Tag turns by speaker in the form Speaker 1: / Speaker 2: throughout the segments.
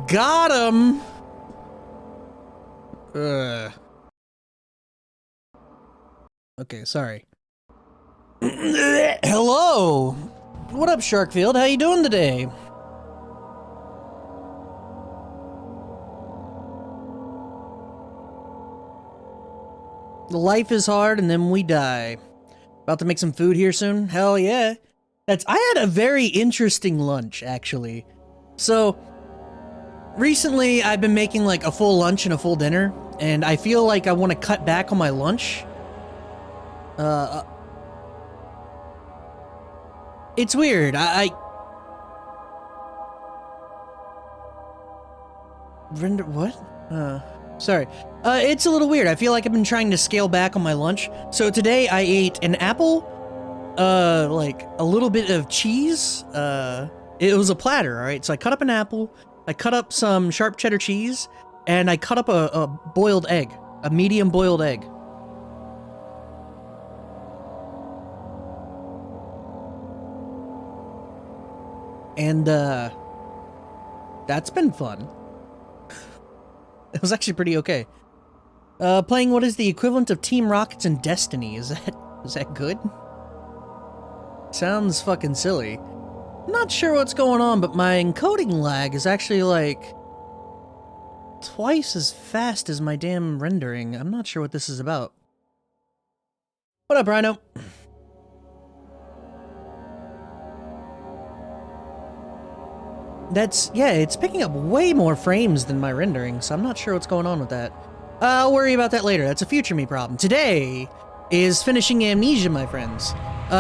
Speaker 1: Got him! Okay, sorry. Hello! What up, Sharkfield? How you doing today? Life is hard and then we die. About to make some food here soon? Hell yeah. I had a very interesting lunch, actually. So, recently I've been making like a full lunch and a full dinner, and I feel like I want to cut back on my lunch. It's weird. Render what? Sorry. It's a little weird. I feel like I've been trying to scale back on my lunch. So today I ate an apple, like a little bit of cheese. It was a platter, alright? So I cut up an apple, I cut up some sharp cheddar cheese, and I cut up a boiled egg. A medium boiled egg. And, that's been fun. It was actually pretty okay. Playing what is the equivalent of Team Rockets and Destiny. Is that good? Sounds fucking silly. Not sure what's going on, but my encoding lag is actually like twice as fast as my damn rendering. I'm not sure what this is about. What up, Rhino? Yeah, it's picking up way more frames than my rendering, so I'm not sure what's going on with that. I'll worry about that later. That's a future me problem. Today is finishing Amnesia, my friends.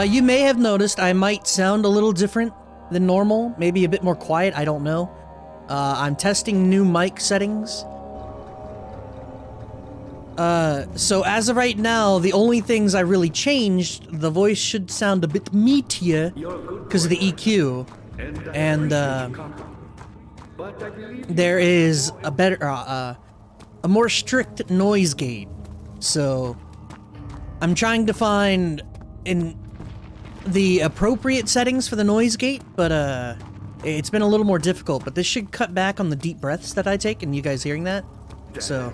Speaker 1: You may have noticed I might sound a little different than normal, maybe a bit more quiet, I don't know. I'm testing new mic settings. So as of right now, the only things I really changed, the voice should sound a bit meatier because of the EQ. And, there is a better, a more strict noise gate. So, I'm trying to find the appropriate settings for the noise gate, but, it's been a little more difficult, but this should cut back on the deep breaths that I take, and you guys hearing that? So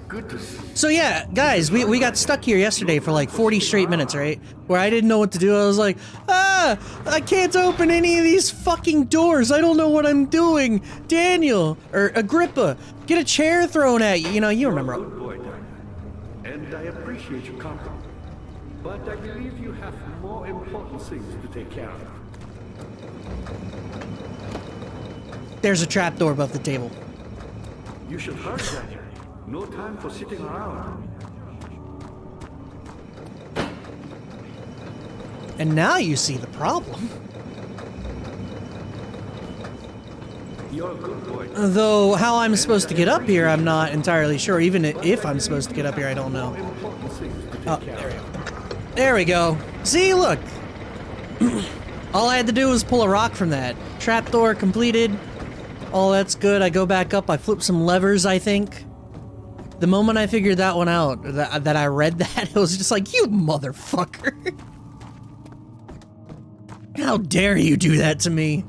Speaker 1: yeah, guys, we got stuck here yesterday for like 40 straight minutes, right? Where I didn't know what to do. I was like, I can't open any of these fucking doors. I don't know what I'm doing. Daniel, or Agrippa, get a chair thrown at you. You know, you remember.
Speaker 2: Good boy, Daniel. And I appreciate your compliment. But I believe you have more important things to take care of.
Speaker 1: There's a trapdoor above the table.
Speaker 2: You should hurry, Daniel. No time for sitting around.
Speaker 1: And now you see the problem.
Speaker 2: You're a good boy.
Speaker 1: Though how I'm supposed to get up here, I'm not entirely sure. Even if I'm supposed to get up here, I don't know. Oh, there we go. There we go. See, look. All I had to do was pull a rock from that. Trapdoor completed. Oh, that's good. I go back up. I flip some levers, I think. The moment I figured that one out, that I read that, it was just like, you motherfucker. How dare you do that to me?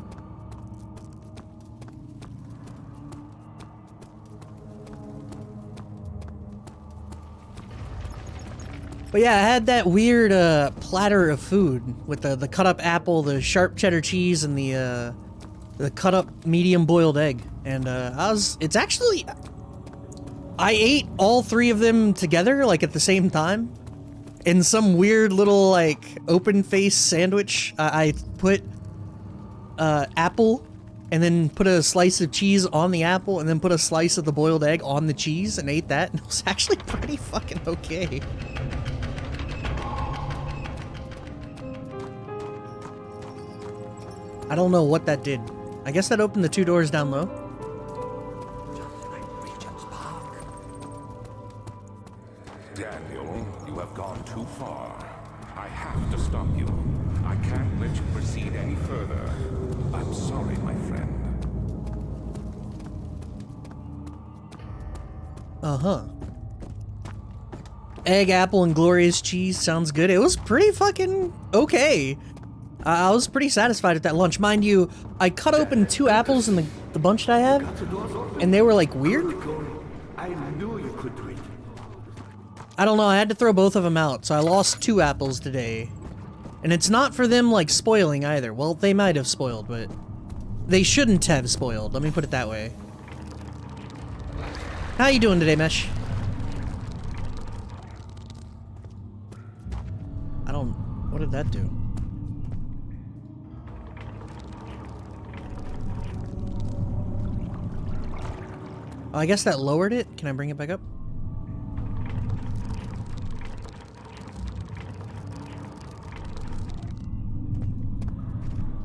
Speaker 1: But yeah, I had that weird platter of food with the cut up apple, the sharp cheddar cheese, and the cut up medium boiled egg. And it's actually, I ate all three of them together, like at the same time, in some weird little like open face sandwich. I put apple, and then put a slice of cheese on the apple, and then put a slice of the boiled egg on the cheese, and ate that, and it was actually pretty fucking okay. I don't know what that did. I guess that opened the two doors down low.
Speaker 3: Daniel, you have gone too far. I have to stop you. I can't let you proceed any further. I'm sorry, my friend.
Speaker 1: Uh-huh. Egg, apple, and glorious cheese sounds good. It was pretty fucking okay. I was pretty satisfied at that lunch. Mind you, I cut open 2 apples in the bunch that I have, and they were like weird.
Speaker 2: I knew you could do it.
Speaker 1: I don't know, I had to throw both of them out, so I lost 2 apples today. And it's not for them, like, spoiling either. Well, they might have spoiled, but they shouldn't have spoiled. Let me put it that way. How you doing today, Mesh? I don't... What did that do? Oh, I guess that lowered it. Can I bring it back up?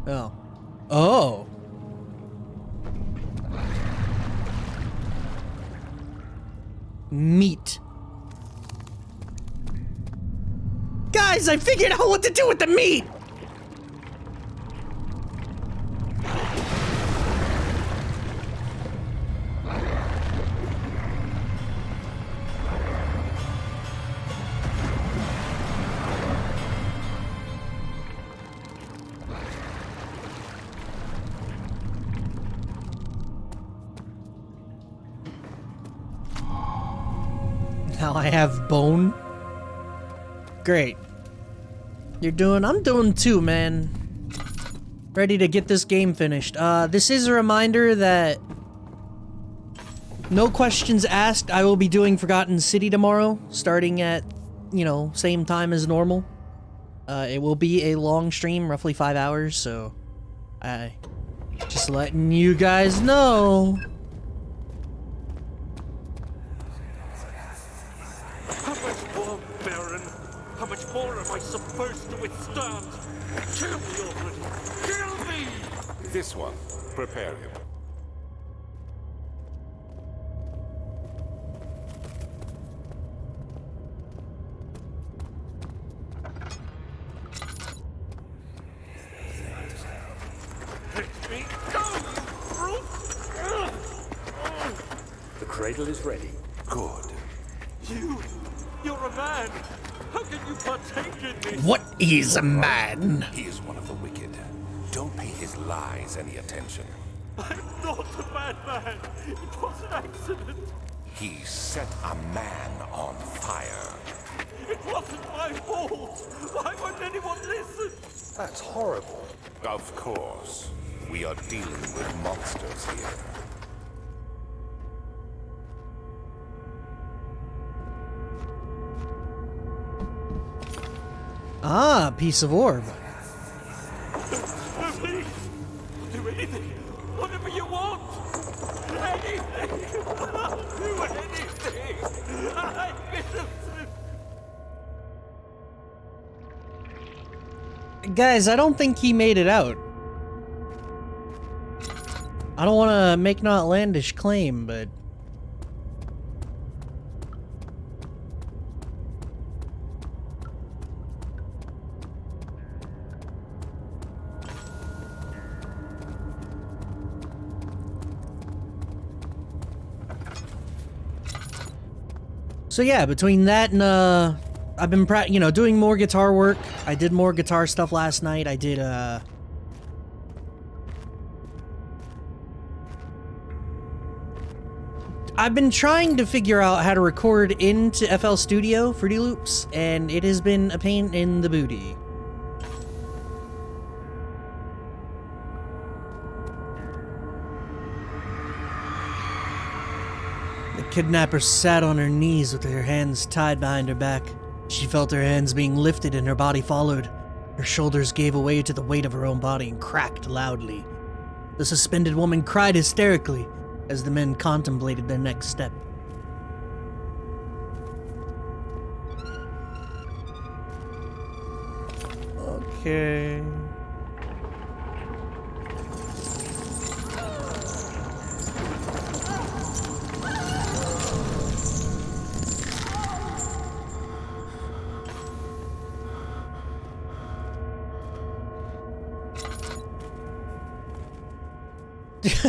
Speaker 1: Oh. Oh! Meat. Guys, I figured out what to do with the meat! Now I have bone. Great. You're doing... I'm doing too, man. Ready to get this game finished. This is a reminder that... No questions asked, I will be doing Forgotten City tomorrow, starting at, you know, same time as normal. It will be a long stream, roughly 5 hours, so... Just letting you guys know.
Speaker 4: How much more, Baron? How much more am I supposed to withstand? Kill me already! Kill me!
Speaker 3: This one. Prepare him.
Speaker 4: Let me go, you brute!
Speaker 2: The cradle is ready.
Speaker 3: Good.
Speaker 4: You're a man! How can you partake in this?
Speaker 1: What is a man?
Speaker 3: He is one of the wicked. Don't pay his lies any attention.
Speaker 4: I'm not a bad man! It was an accident!
Speaker 3: He set a man on fire.
Speaker 4: It wasn't my fault! Why won't anyone listen?
Speaker 2: That's horrible.
Speaker 3: Of course. We are dealing with monsters here.
Speaker 1: Ah, piece of orb.
Speaker 4: No, please! Do anything! Whatever you want! Anything! I'll do anything! I'm innocent!
Speaker 1: Guys, I don't think he made it out. I don't want to make an outlandish claim, but... So yeah, between that and, I've been doing more guitar work. I did more guitar stuff last night. I did, I've been trying to figure out how to record into FL Studio, Fruity Loops, and it has been a pain in the booty. The kidnapper sat on her knees with her hands tied behind her back. She felt her hands being lifted and her body followed. Her shoulders gave away to the weight of her own body and cracked loudly. The suspended woman cried hysterically as the men contemplated their next step. Okay...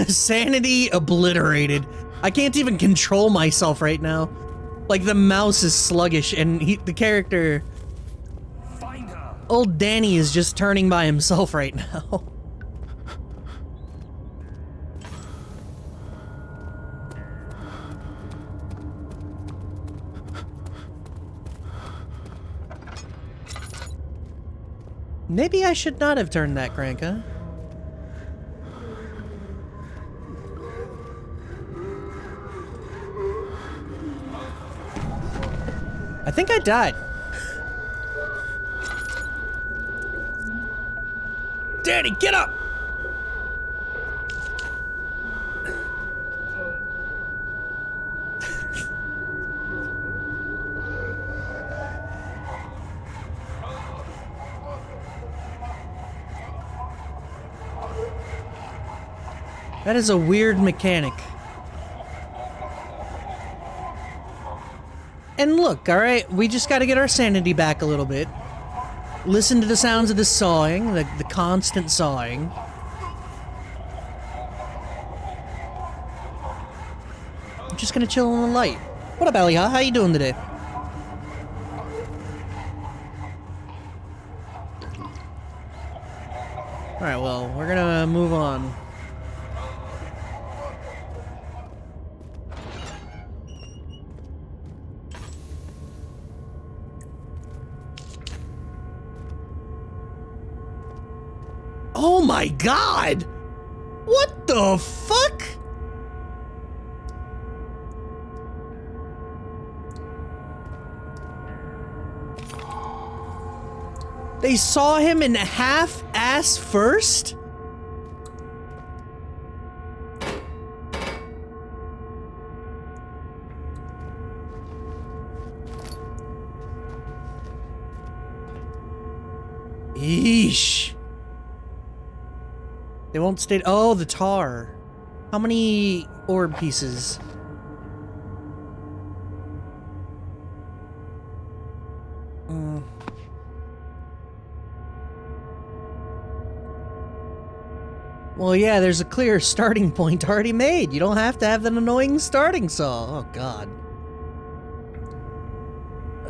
Speaker 1: Sanity obliterated. I can't even control myself right now. Like, the mouse is sluggish and the character...
Speaker 2: Find her.
Speaker 1: Old Danny is just turning by himself right now. Maybe I should not have turned that crank, huh? I think I died. Danny, get up! That is a weird mechanic. And look, alright, we just gotta get our sanity back a little bit. Listen to the sounds of the sawing, the constant sawing. I'm just gonna chill in the light. What up, Aliyah? How you doing today? Alright, well, we're gonna move on. Oh my god! What the fuck? They saw him in half-ass first? Eesh. They won't stay. Oh, the tar. How many orb pieces? Well, yeah, there's a clear starting point already made. You don't have to have that annoying starting saw. Oh, God.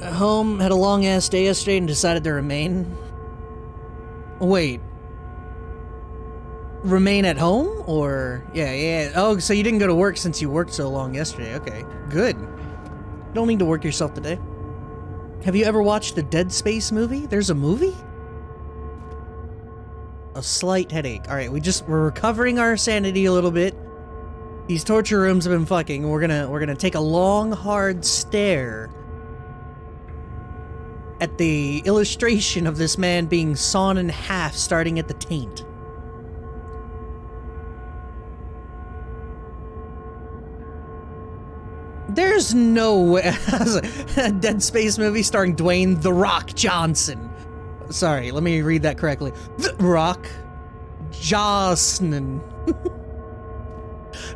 Speaker 1: Home had a long-ass day yesterday and decided to remain. Wait. Remain at home? Or... Yeah. Oh, so you didn't go to work since you worked so long yesterday. Okay, good. You don't need to work yourself today. Have you ever watched the Dead Space movie? There's a movie? A slight headache. Alright, we're recovering our sanity a little bit. These torture rooms have been fucking. We're gonna take a long, hard stare at the illustration of this man being sawn in half, starting at the taint. There's no way. A Dead Space movie starring Dwayne "The Rock" Johnson. Sorry, let me read that correctly. The Rock Johnson.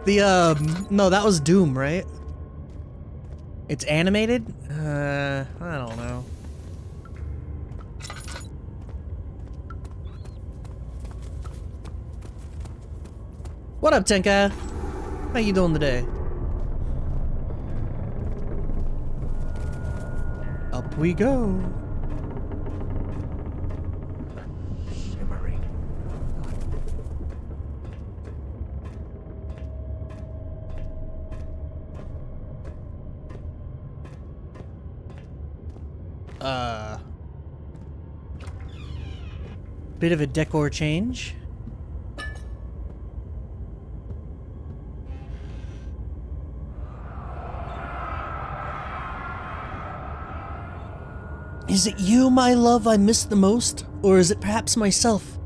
Speaker 1: No, that was Doom, right? It's animated? I don't know. What up, Tenka? How you doing today? Up we go.
Speaker 5: Shimmering.
Speaker 1: Bit of a decor change. Is it you, my love, I miss the most? Or is it perhaps myself?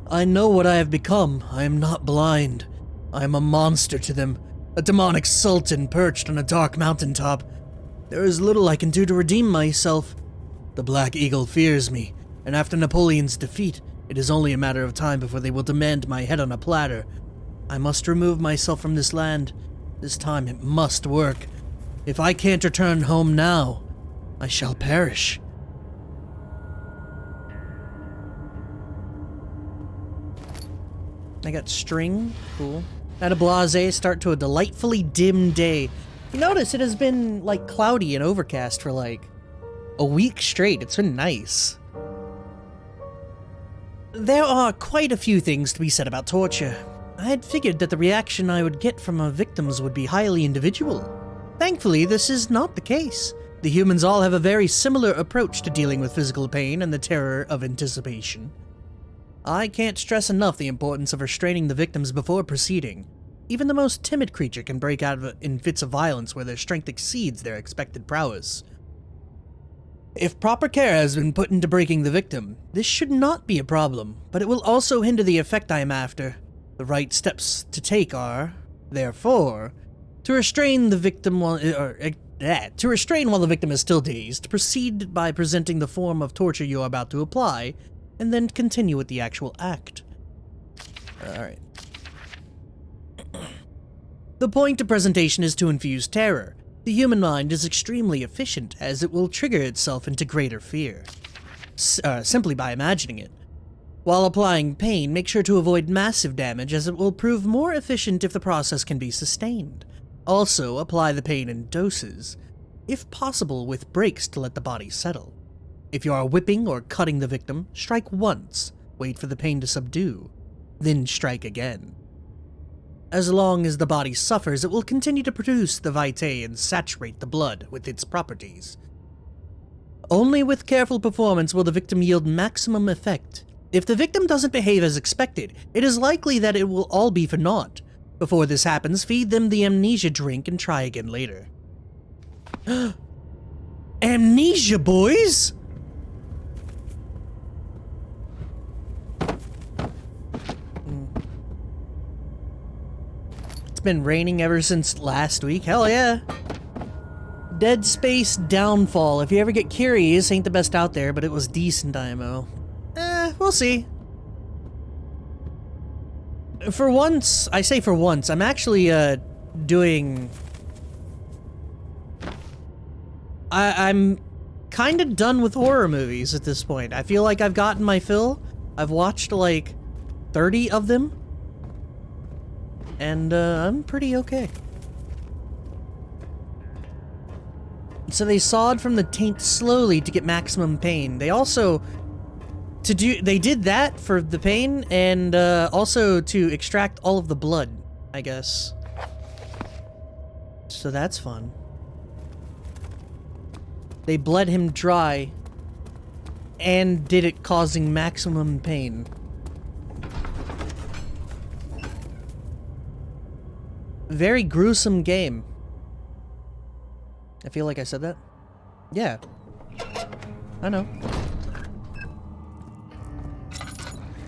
Speaker 1: I know what I have become. I am not blind. I am a monster to them. A demonic sultan perched on a dark mountaintop. There is little I can do to redeem myself. The Black Eagle fears me, and after Napoleon's defeat, it is only a matter of time before they will demand my head on a platter. I must remove myself from this land. This time it must work. If I can't return home now, I shall perish. I got string. Cool. At a blase start to a delightfully dim day. You notice it has been, like, cloudy and overcast for, like, a week straight. It's been nice. There are quite a few things to be said about torture. I had figured that the reaction I would get from our victims would be highly individual. Thankfully, this is not the case. The humans all have a very similar approach to dealing with physical pain and the terror of anticipation. I can't stress enough the importance of restraining the victims before proceeding. Even the most timid creature can break out in fits of violence where their strength exceeds their expected prowess. If proper care has been put into breaking the victim, this should not be a problem, but it will also hinder the effect I am after. The right steps to take are, therefore, to restrain the victim while the victim is still dazed, proceed by presenting the form of torture you are about to apply, and then continue with the actual act. Alright. The point of presentation is to infuse terror. The human mind is extremely efficient, as it will trigger itself into greater fear, simply by imagining it. While applying pain, make sure to avoid massive damage, as it will prove more efficient if the process can be sustained. Also, apply the pain in doses, if possible with breaks to let the body settle. If you are whipping or cutting the victim, strike once, wait for the pain to subdue, then strike again. As long as the body suffers, it will continue to produce the vitae and saturate the blood with its properties. Only with careful performance will the victim yield maximum effect. If the victim doesn't behave as expected, it is likely that it will all be for naught. Before this happens, feed them the amnesia drink and try again later. Amnesia, boys! It's been raining ever since last week. Hell yeah. Dead Space Downfall. If you ever get curious, ain't the best out there, but it was decent IMO. We'll see. For once, I say for once, I'm actually, doing... I'm kind of done with horror movies at this point. I feel like I've gotten my fill. I've watched, like, 30 of them. And, I'm pretty okay. So they sawed from the taint slowly to get maximum pain. They also... They did that for the pain, and also to extract all of the blood, I guess. So that's fun. They bled him dry, and did it causing maximum pain. Very gruesome game. I feel like I said that. Yeah. I know.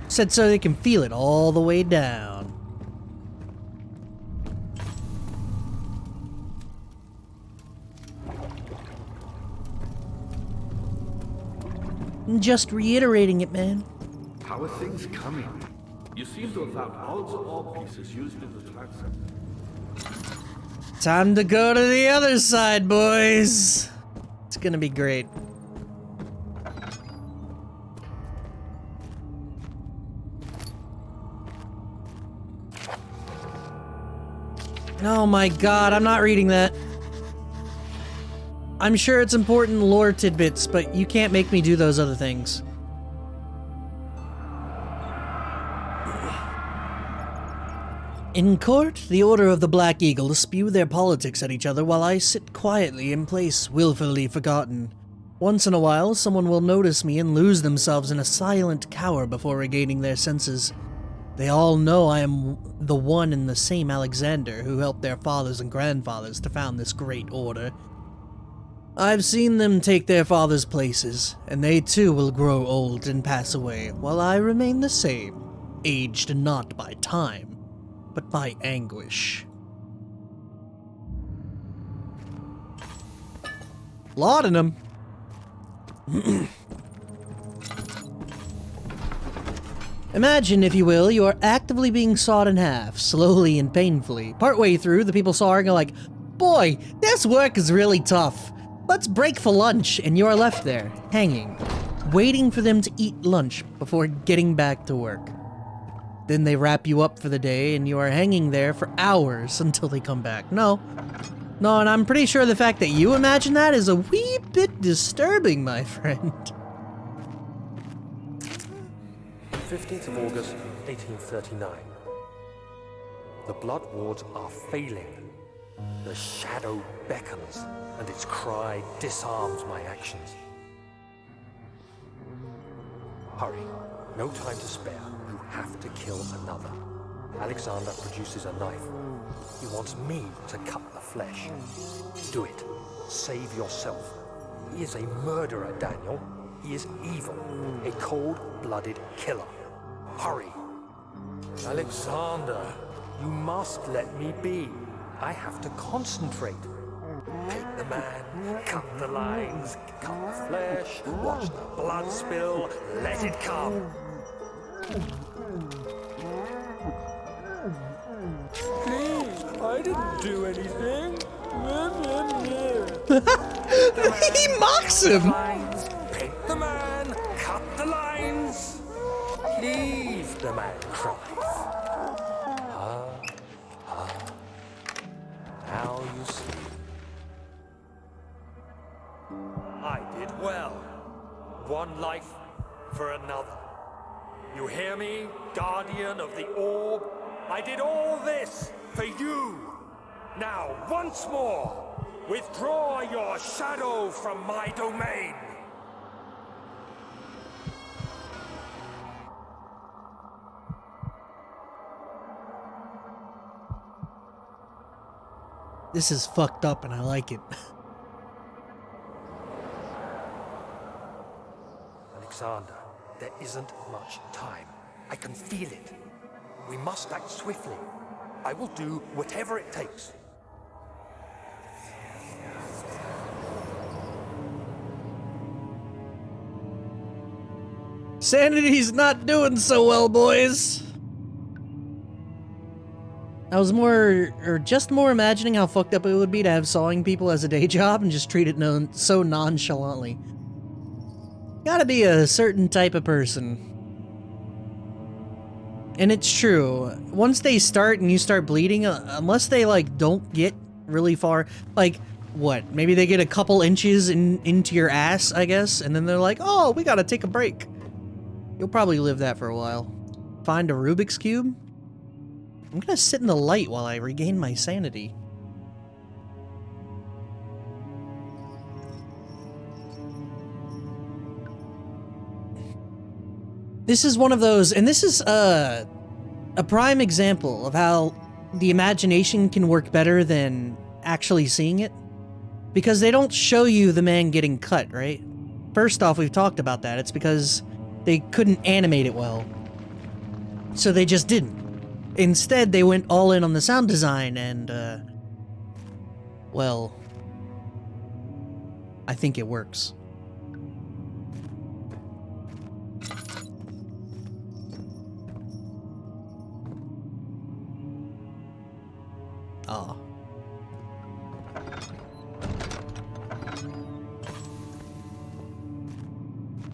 Speaker 1: Said so they can feel it all the way down. Just reiterating it, man.
Speaker 2: How are things coming? You seem to have found all the ore pieces used in the transaction.
Speaker 1: Time to go to the other side, boys. It's gonna be great. Oh my god, I'm not reading that. I'm sure it's important lore tidbits, but you can't make me do those other things. In court, the Order of the Black Eagle spew their politics at each other while I sit quietly in place, willfully forgotten. Once in a while, someone will notice me and lose themselves in a silent cower before regaining their senses. They all know I am the one and the same Alexander who helped their fathers and grandfathers to found this great order. I've seen them take their fathers' places, and they too will grow old and pass away, while I remain the same, aged not by time, but by anguish. Laudanum. Imagine, if you will, you are actively being sawed in half, slowly and painfully. Partway through, the people sawing are like, "Boy, this work is really tough. Let's break for lunch," and you are left there, hanging, waiting for them to eat lunch before getting back to work. Then they wrap you up for the day, and you are hanging there for hours until they come back. No, and I'm pretty sure the fact that you imagine that is a wee bit disturbing, my friend.
Speaker 5: 15th of August, 1839. The blood wards are failing. The shadow beckons, and its cry disarms my actions. Hurry. No time to spare. You have to kill another. Alexander produces a knife. He wants me to cut the flesh. Do it. Save yourself. He is a murderer, Daniel. He is evil. A cold-blooded killer. Hurry. Alexander, you must let me be. I have to concentrate. Take the man, cut the lines, cut the flesh, watch the blood spill, let it come. Please, I didn't do anything.
Speaker 1: He mocks him!
Speaker 5: Lines, paint the man, cut the lines. Please, the man cries. Now you see. I did well. One life for another. You hear me, guardian of the orb? I did all this for you. Now, once more, withdraw your shadow from my domain.
Speaker 1: This is fucked up and I like it.
Speaker 5: Alexander, there isn't much time. I can feel it. We must act swiftly. I will do whatever it takes.
Speaker 1: Sanity's not doing so well, boys. I was just more imagining how fucked up it would be to have sawing people as a day job and just treat it so nonchalantly. Gotta be a certain type of person. And it's true. Once they start and you start bleeding, unless they, like, don't get really far, like, what? Maybe they get a couple inches into your ass, I guess, and then they're like, oh, we gotta take a break. You'll probably live that for a while. Find a Rubik's Cube? I'm gonna sit in the light while I regain my sanity. This is one of those, and this is a prime example of how the imagination can work better than actually seeing it. Because they don't show you the man getting cut, right? First off, we've talked about that. It's because they couldn't animate it well. So they just didn't. Instead, they went all in on the sound design and, well, I think it works. Oh.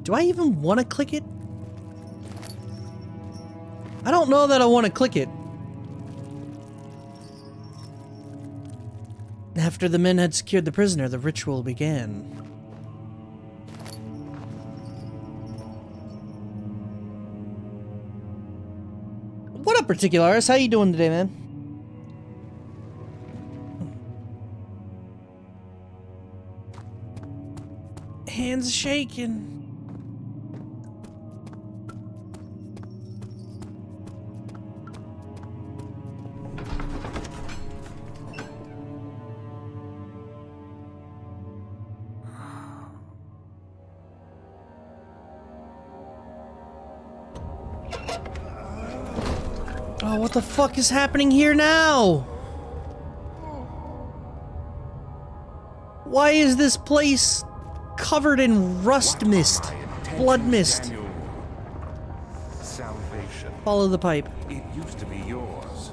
Speaker 1: Do I even want to click it? I don't know that I want to click it. After the men had secured the prisoner, the ritual began. What up, Particularis? How you doing today, man? Hands shaking. Oh, what the fuck is happening here now? Why is this place covered in rust mist? Blood mist.
Speaker 3: Daniel. Salvation.
Speaker 1: Follow the pipe.
Speaker 3: It used to be yours,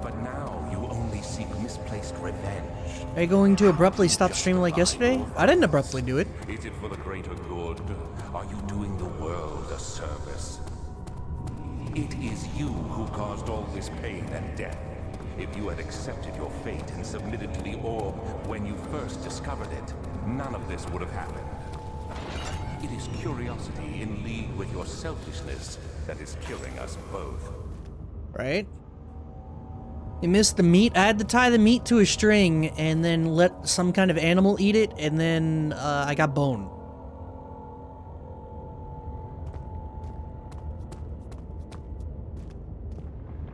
Speaker 3: but now you only seek misplaced revenge.
Speaker 1: Are you going to abruptly stop streaming like yesterday? I didn't abruptly do it.
Speaker 3: Is it for the greater good? Are you doing the world a service? It is you who caused all this pain and death. If you had accepted your fate and submitted to the orb when you first discovered it, none of this would have happened. It is curiosity in league with your selfishness that is killing us both.
Speaker 1: Right? You missed the meat. I had to tie the meat to a string and then let some kind of animal eat it, and then I got bone.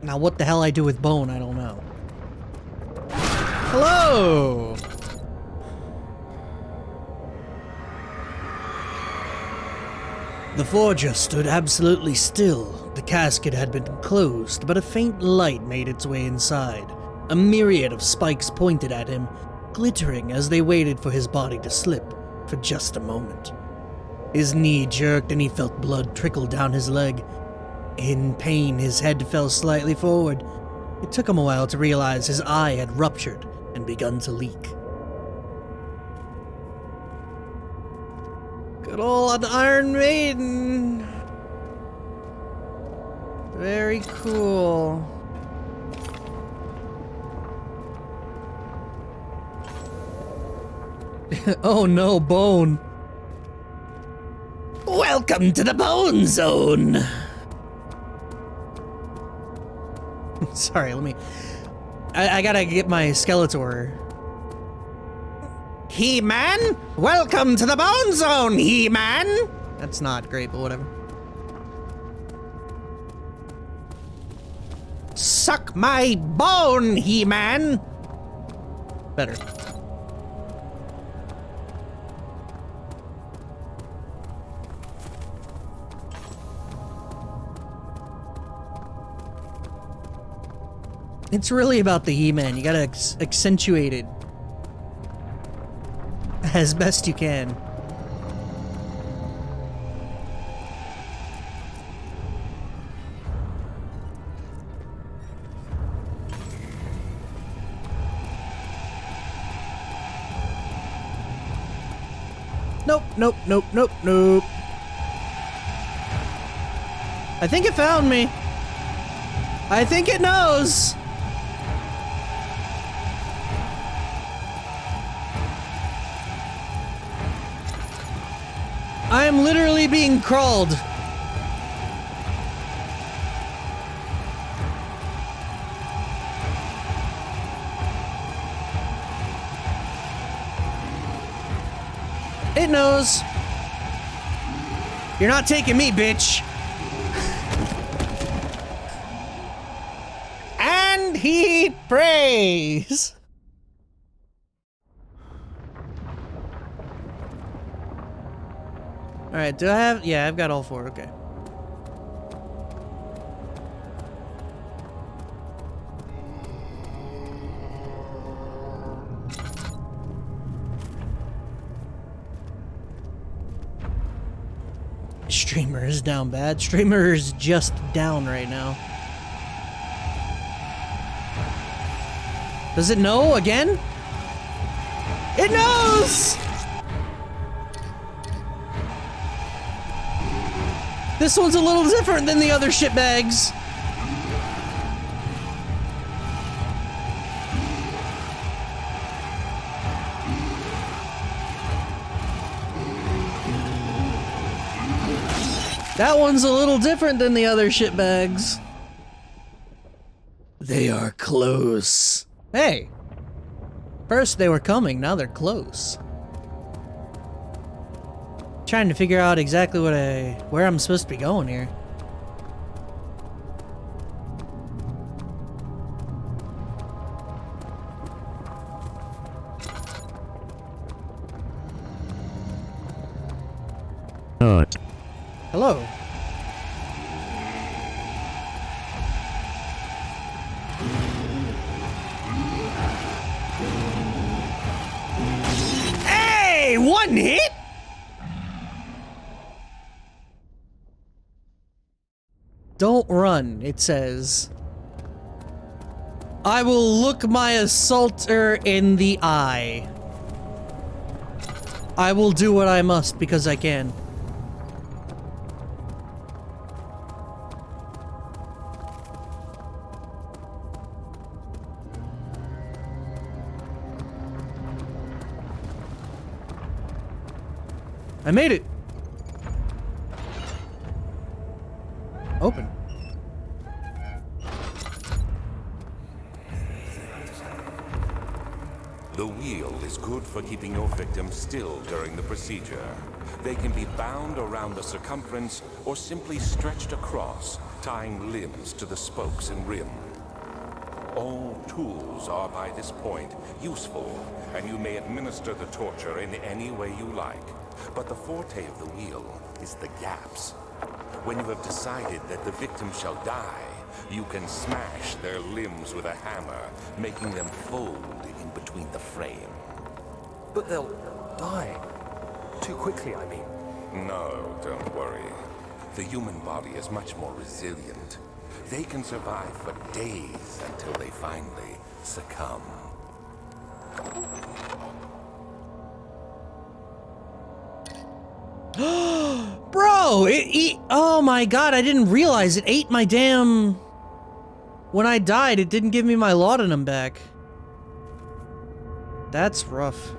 Speaker 1: Now what the hell I do with bone, I don't know. Hello! The forger stood absolutely still. The casket had been closed, but a faint light made its way inside. A myriad of spikes pointed at him, glittering as they waited for his body to slip for just a moment. His knee jerked and he felt blood trickle down his leg. In pain, his head fell slightly forward. It took him a while to realize his eye had ruptured and begun to leak. Good old Iron Maiden. Very cool. Oh no, bone. Welcome to the Bone Zone. Sorry, let me... I gotta get my Skeletor. He-Man? Welcome to the Bone Zone, He-Man! That's not great, but whatever. Suck my bone, He-Man! Better. It's really about the He-Man. You gotta accentuate it as best you can. Nope, nope, nope, nope, nope. I think it found me. I think it knows. I am literally being crawled. It knows. You're not taking me, bitch. And he prays. Alright, do I have... Yeah, I've got all four, okay. Streamer is down bad. Streamer is just down right now. Does it know again? It knows! This one's a little different than the other shitbags. That one's a little different than the other shitbags. They are close. Hey. First they were coming, now they're close. Trying to figure out exactly where I'm supposed to be going here. Hello. Hey, one hit? Don't run, it says. I will look my assaulter in the eye. I will do what I must because I can. I made it.
Speaker 3: The wheel is good for keeping your victims still during the procedure. They can be bound around the circumference or simply stretched across, tying limbs to the spokes and rim. All tools are by this point useful, and you may administer the torture in any way you like. But the forte of the wheel is the gaps. When you have decided that the victim shall die, you can smash their limbs with a hammer, making them fold in between the frame.
Speaker 5: But they'll die. Too quickly, I mean.
Speaker 3: No, don't worry. The human body is much more resilient. They can survive for days until they finally succumb.
Speaker 1: Bro, oh my god, I didn't realize it ate my damn... When I died, it didn't give me my laudanum back. That's rough.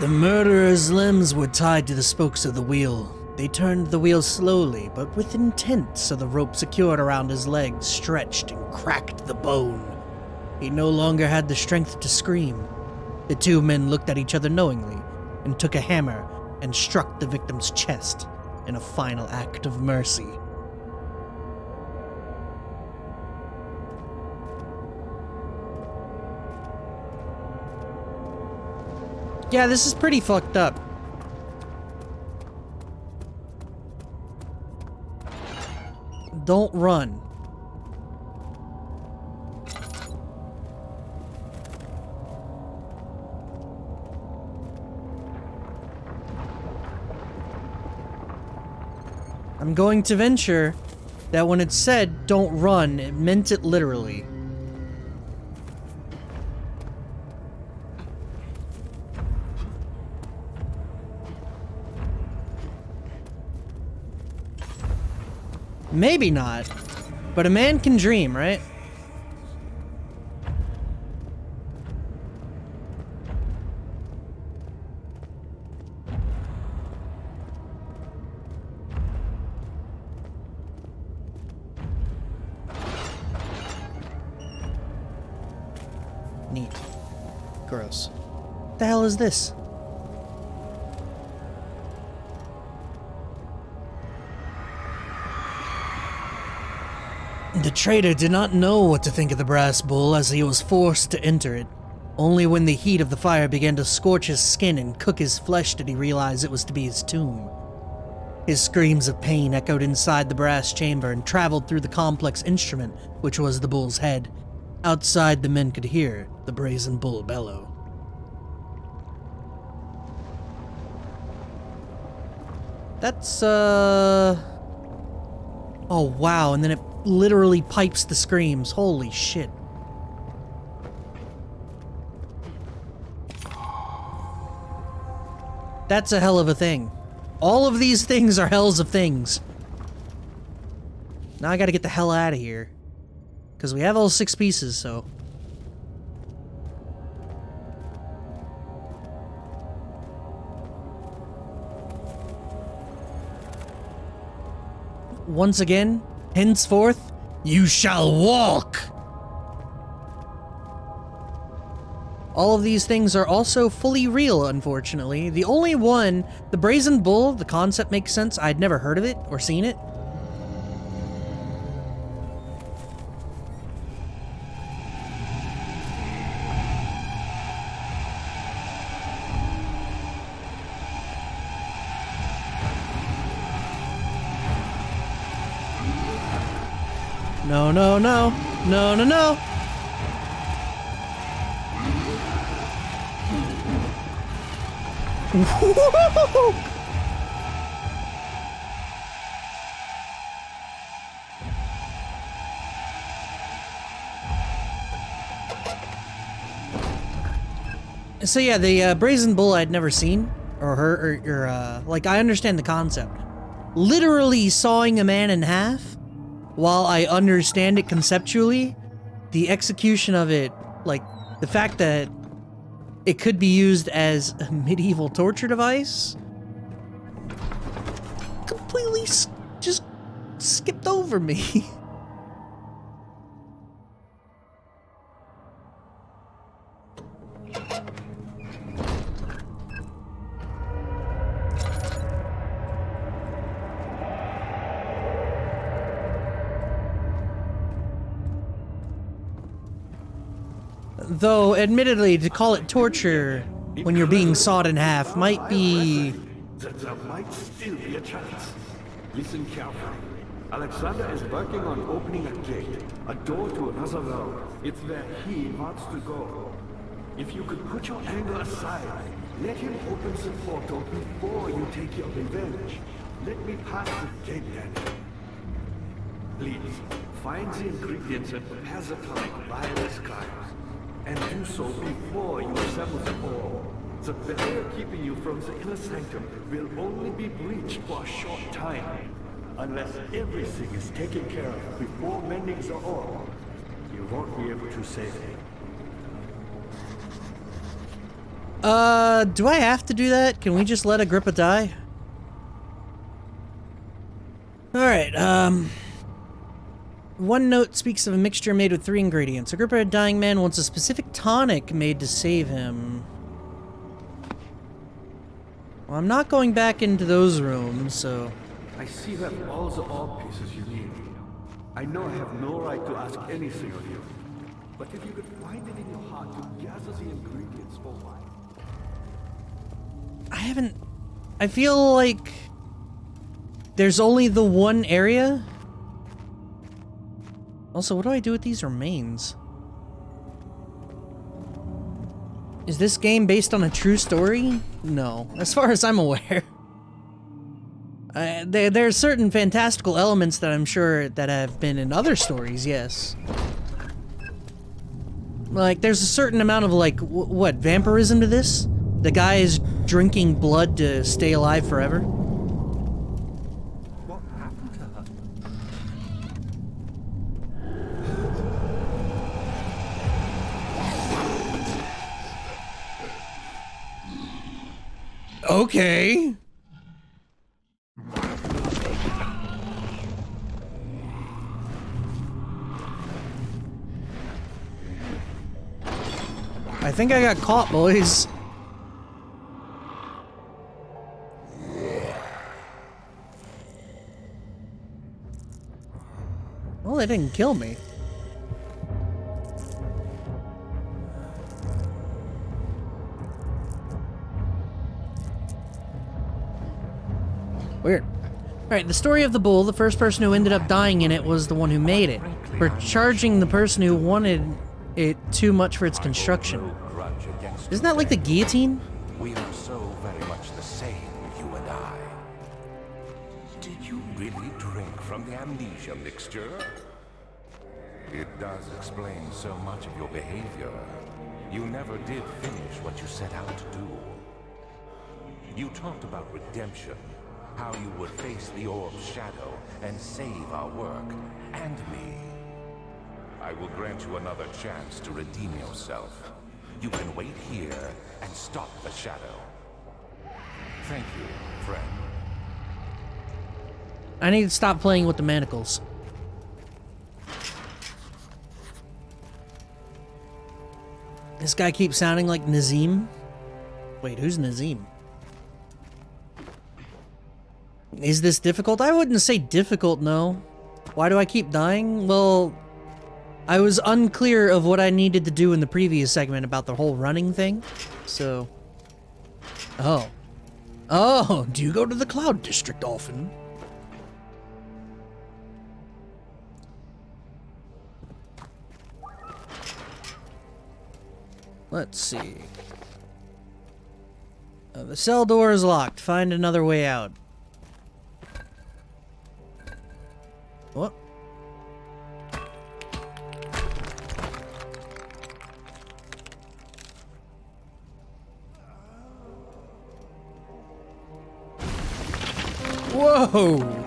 Speaker 1: The murderer's limbs were tied to the spokes of the wheel. They turned the wheel slowly, but with intent, so the rope secured around his legs stretched and cracked the bone. He no longer had the strength to scream. The two men looked at each other knowingly, and took a hammer and struck the victim's chest in a final act of mercy. Yeah, this is pretty fucked up. Don't run. I'm going to venture that when it said don't run, it meant it literally. Maybe not, but a man can dream, right? Neat. Gross. What the hell is this? The traitor did not know what to think of the brass bull as he was forced to enter it. Only when the heat of the fire began to scorch his skin and cook his flesh did he realize it was to be his tomb. His screams of pain echoed inside the brass chamber and traveled through the complex instrument, which was the bull's head. Outside, the men could hear the brazen bull bellow. That's, Oh, wow, and then it literally pipes the screams. Holy shit. That's a hell of a thing. All of these things are hells of things. Now I gotta get the hell out of here. Because we have all 6 pieces, so... Once again, henceforth, you shall walk! All of these things are also fully real, unfortunately. The only one, the Brazen Bull, the concept makes sense. I'd never heard of it or seen it. No, no, no. No, no, no. So yeah, the Brazen Bull I'd never seen or heard, or like I understand the concept. Literally sawing a man in half, while I understand it conceptually, the execution of it, like the fact that it could be used as a medieval torture device. Completely just skipped over me. Though, admittedly, to call it torture when you're being sawed in half might be...
Speaker 2: That there might still be a chance. Listen carefully. Alexander is working on opening a gate, a door to another realm. It's where he wants to go. If you could put your anger aside, let him open the portal before you take your revenge. Let me pass the gate then. Please, find the ingredients and prepare the tonic via the skies. And do so before you assemble the all. The barrier keeping you from the inner sanctum will only be breached for a short time. Unless everything is taken care of before mending the orb, you won't be able to save him.
Speaker 1: Do I have to do that? Can we just let Agrippa die? Alright, one note speaks of a mixture made with 3 ingredients. Agrippa, a dying man, wants a specific tonic made to save him. Well, I'm not going back into those rooms, so...
Speaker 2: I see you have all the orb pieces you need. I know I have no right to ask anything of you. But if you could find it in your heart to gather the ingredients for wine...
Speaker 1: I haven't... I feel like... there's only the one area? Also, what do I do with these remains? Is this game based on a true story? No, as far as I'm aware. There are certain fantastical elements that I'm sure that have been in other stories, yes. Like, there's a certain amount of, like, what, vampirism to this? The guy is drinking blood to stay alive forever?
Speaker 5: What happened to her?
Speaker 1: Okay. I think I got caught, boys. Well, they didn't kill me. Weird. Alright, the story of the bull, the first person who ended up dying in it was the one who made it. For charging the person who wanted it too much for its construction. Isn't that like the guillotine?
Speaker 3: We are so very much the same, you and I. Did you really drink from the amnesia mixture? It does explain so much of your behavior. You never did finish what you set out to do. You talked about redemption, how you would face the orb's shadow and save our work, and me. I will grant you another chance to redeem yourself. You can wait here and stop the shadow. Thank you, friend.
Speaker 1: I need to stop playing with the manacles. This guy keeps sounding like Nazim. Wait, who's Nazim? Is this difficult? I wouldn't say difficult, no. Why do I keep dying? Well, I was unclear of what I needed to do in the previous segment about the whole running thing, so... Oh. Oh, do you go to the Cloud District often? Let's see. The cell door is locked. Find another way out. What? Whoa!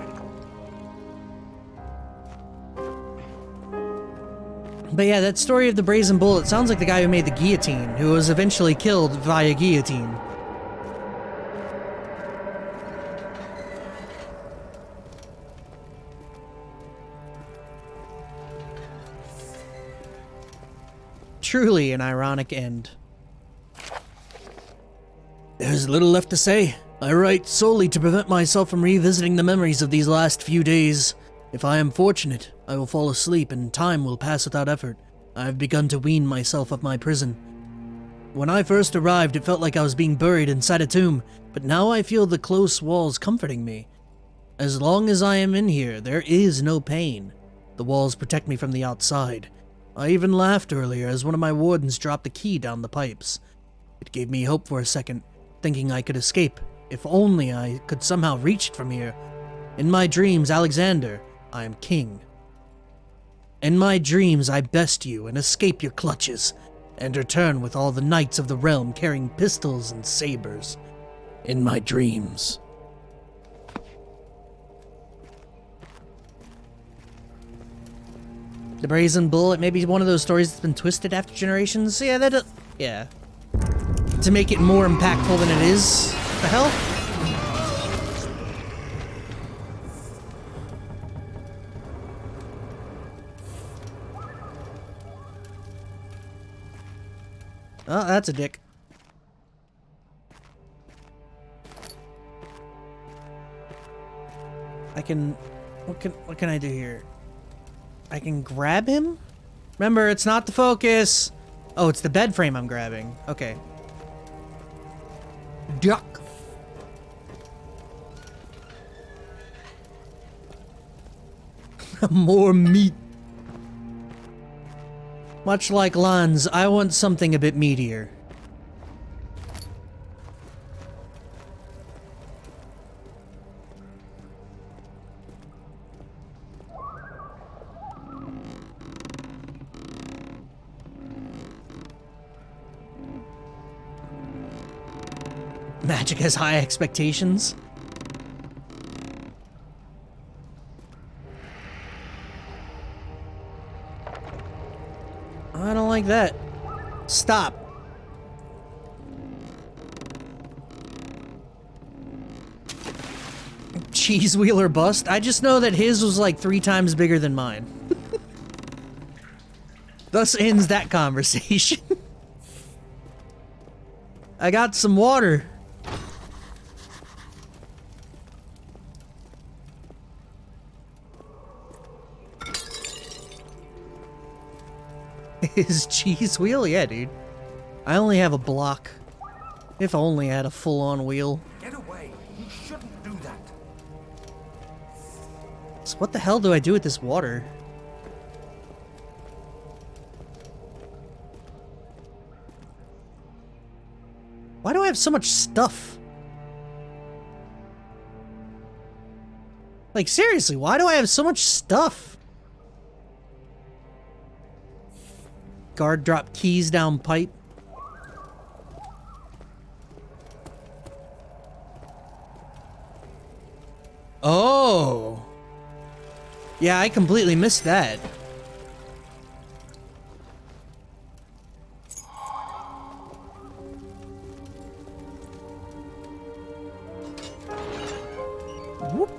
Speaker 1: But yeah, that story of the Brazen Bull, it sounds like the guy who made the guillotine, who was eventually killed via guillotine. Truly an ironic end. There's little left to say. I write solely to prevent myself from revisiting the memories of these last few days. If I am fortunate, I will fall asleep and time will pass without effort. I have begun to wean myself of my prison. When I first arrived, it felt like I was being buried inside a tomb, but now I feel the close walls comforting me. As long as I am in here, there is no pain. The walls protect me from the outside. I even laughed earlier as one of my wardens dropped a key down the pipes. It gave me hope for a second, thinking I could escape, if only I could somehow reach it from here. In my dreams, Alexander, I am king. In my dreams, I best you and escape your clutches, and return with all the knights of the realm carrying pistols and sabers. In my dreams. The Brazen Bull, it may be one of those stories that's been twisted after generations. Yeah, yeah. To make it more impactful than it is. What the hell? Oh, that's a dick. What can I do here? I can grab him? Remember, it's not the focus. Oh, it's the bed frame I'm grabbing. Okay. Duck. More meat. Much like Lanz, I want something a bit meatier. Magic has high expectations. I don't like that. Stop. Cheese wheeler bust? I just know that his was like 3 times bigger than mine. Thus ends that conversation. I got some water. His cheese wheel? Yeah, dude. I only have a block. If only I had a full-on wheel.
Speaker 5: Get away! You shouldn't do that!
Speaker 1: So what the hell do I do with this water? Why do I have so much stuff? Like, seriously, why do I have so much stuff? Guard drop keys down pipe. Oh. Yeah, I completely missed that. Whoop.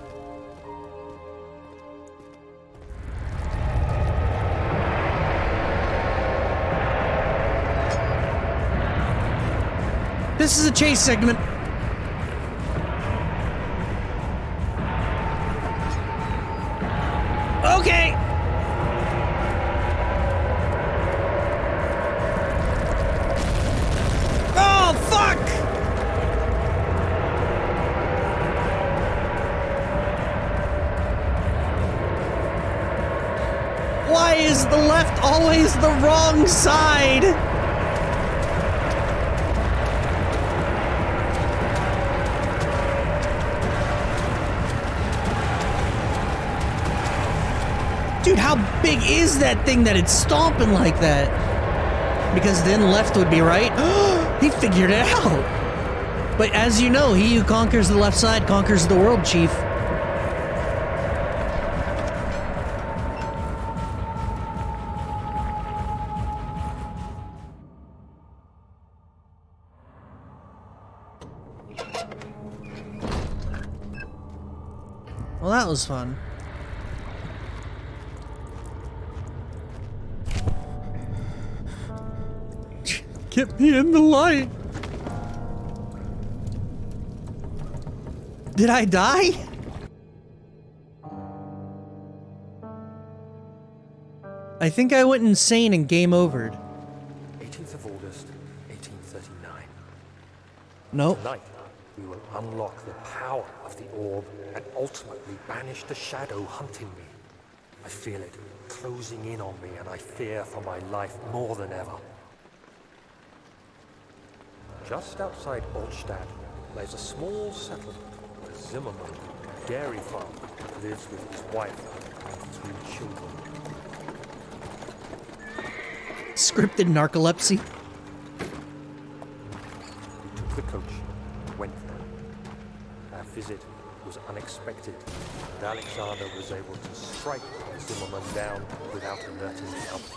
Speaker 1: This is a chase segment. Okay. Oh, fuck! Why is the left always the wrong side? Dude, how big is that thing that it's stomping like that? Because then left would be right. He figured it out. But as you know, he who conquers the left side conquers the world, Chief. Well, that was fun. Get me in the light! Did I die? I think I went insane and game overed.
Speaker 5: 18th of August, 1839.
Speaker 1: Nope.
Speaker 5: Tonight, we will unlock the power of the orb and ultimately banish the shadow hunting me. I feel it closing in on me and I fear for my life more than ever. Just outside Altstadt lies a small settlement where Zimmerman, a dairy farmer, lives with his wife and 3 children.
Speaker 1: Scripted narcolepsy.
Speaker 5: We took the coach and went there. Our visit was unexpected, and Alexander was able to strike Zimmerman down without alerting the others.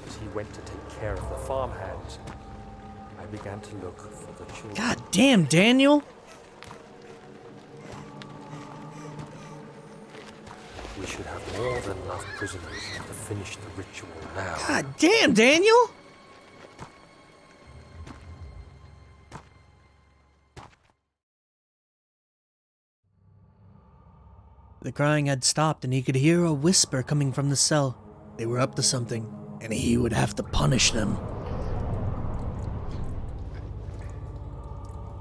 Speaker 5: As he went to take care of the farmhands, I began to look for the children.
Speaker 1: God damn, Daniel!
Speaker 5: We should have more than enough prisoners to finish the ritual now.
Speaker 1: God damn, Daniel! The crying had stopped and he could hear a whisper coming from the cell. They were up to something, and he would have to punish them.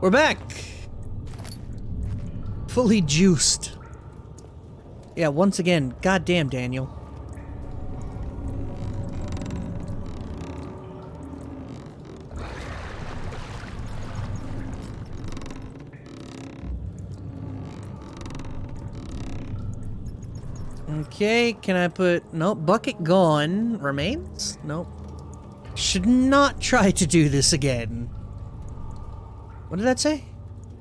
Speaker 1: We're back! Fully juiced. Yeah, once again, goddamn Daniel. Okay, can I put... Nope, bucket gone. Remains? Nope. Should not try to do this again. What did that say?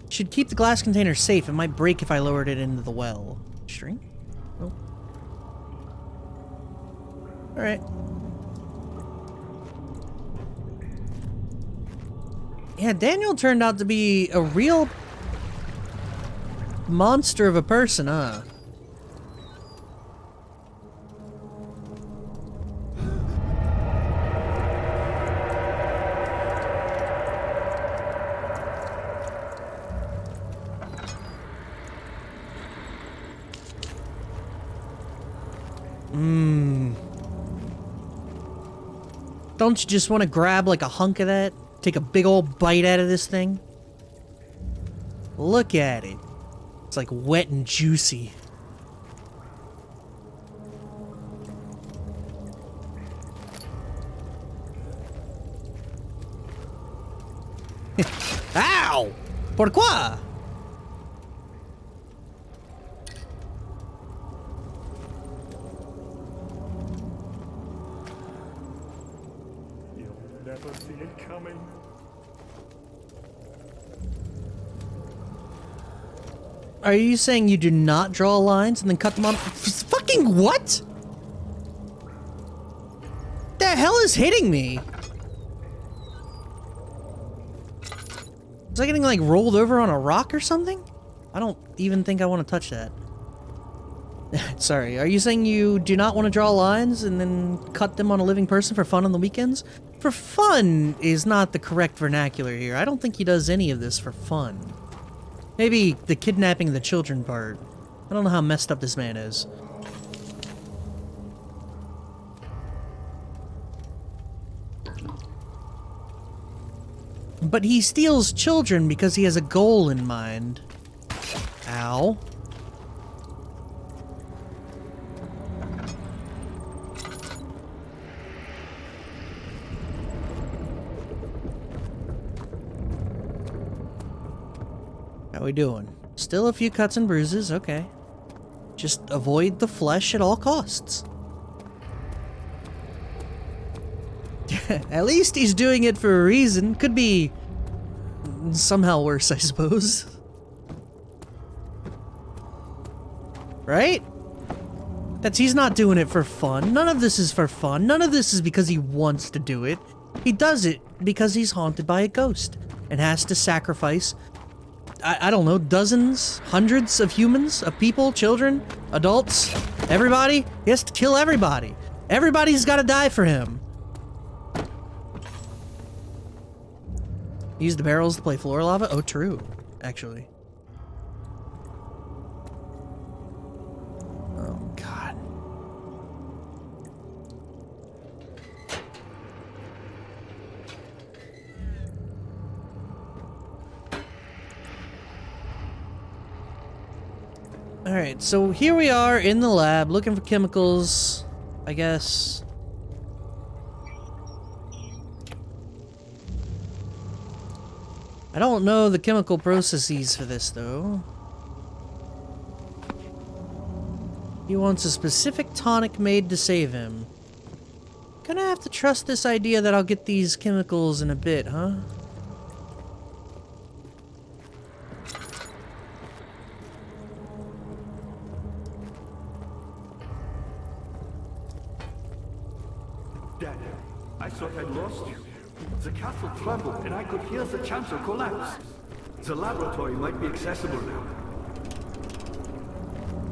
Speaker 1: Should keep the glass container safe. It might break if I lowered it into the well. String? Nope. Alright. Yeah, Daniel turned out to be a real monster of a person, huh? Don't you just want to grab like a hunk of that? Take a big old bite out of this thing? Look at it. It's like wet and juicy. Ow! Pourquoi?
Speaker 5: Never see it coming.
Speaker 1: Are you saying you do not draw lines and then cut them on? Fucking what? The hell is hitting me? Was I getting like rolled over on a rock or something? I don't even think I want to touch that. Sorry, are you saying you do not want to draw lines and then cut them on a living person for fun on the weekends? For fun is not the correct vernacular here. I don't think he does any of this for fun. Maybe the kidnapping the children part. I don't know how messed up this man is. But he steals children because he has a goal in mind. Ow. How we doing? Still a few cuts and bruises, okay. Just avoid the flesh at all costs. At least he's doing it for a reason. Could be somehow worse, I suppose. Right? He's not doing it for fun. None of this is for fun. None of this is because he wants to do it. He does it because he's haunted by a ghost and has to sacrifice I don't know, dozens, hundreds of humans, of people, children, adults, everybody. He has to kill everybody. Everybody's got to die for him. Use the barrels to play floor lava? Oh, true, actually. Oh, God. Alright, so here we are in the lab looking for chemicals, I guess. I don't know the chemical processes for this, though. He wants a specific tonic made to save him. Gonna have to trust this idea that I'll get these chemicals in a bit, huh?
Speaker 2: Daniel, I thought I'd lost you. The castle trembled and I could hear the chancel collapse. The laboratory might be accessible now.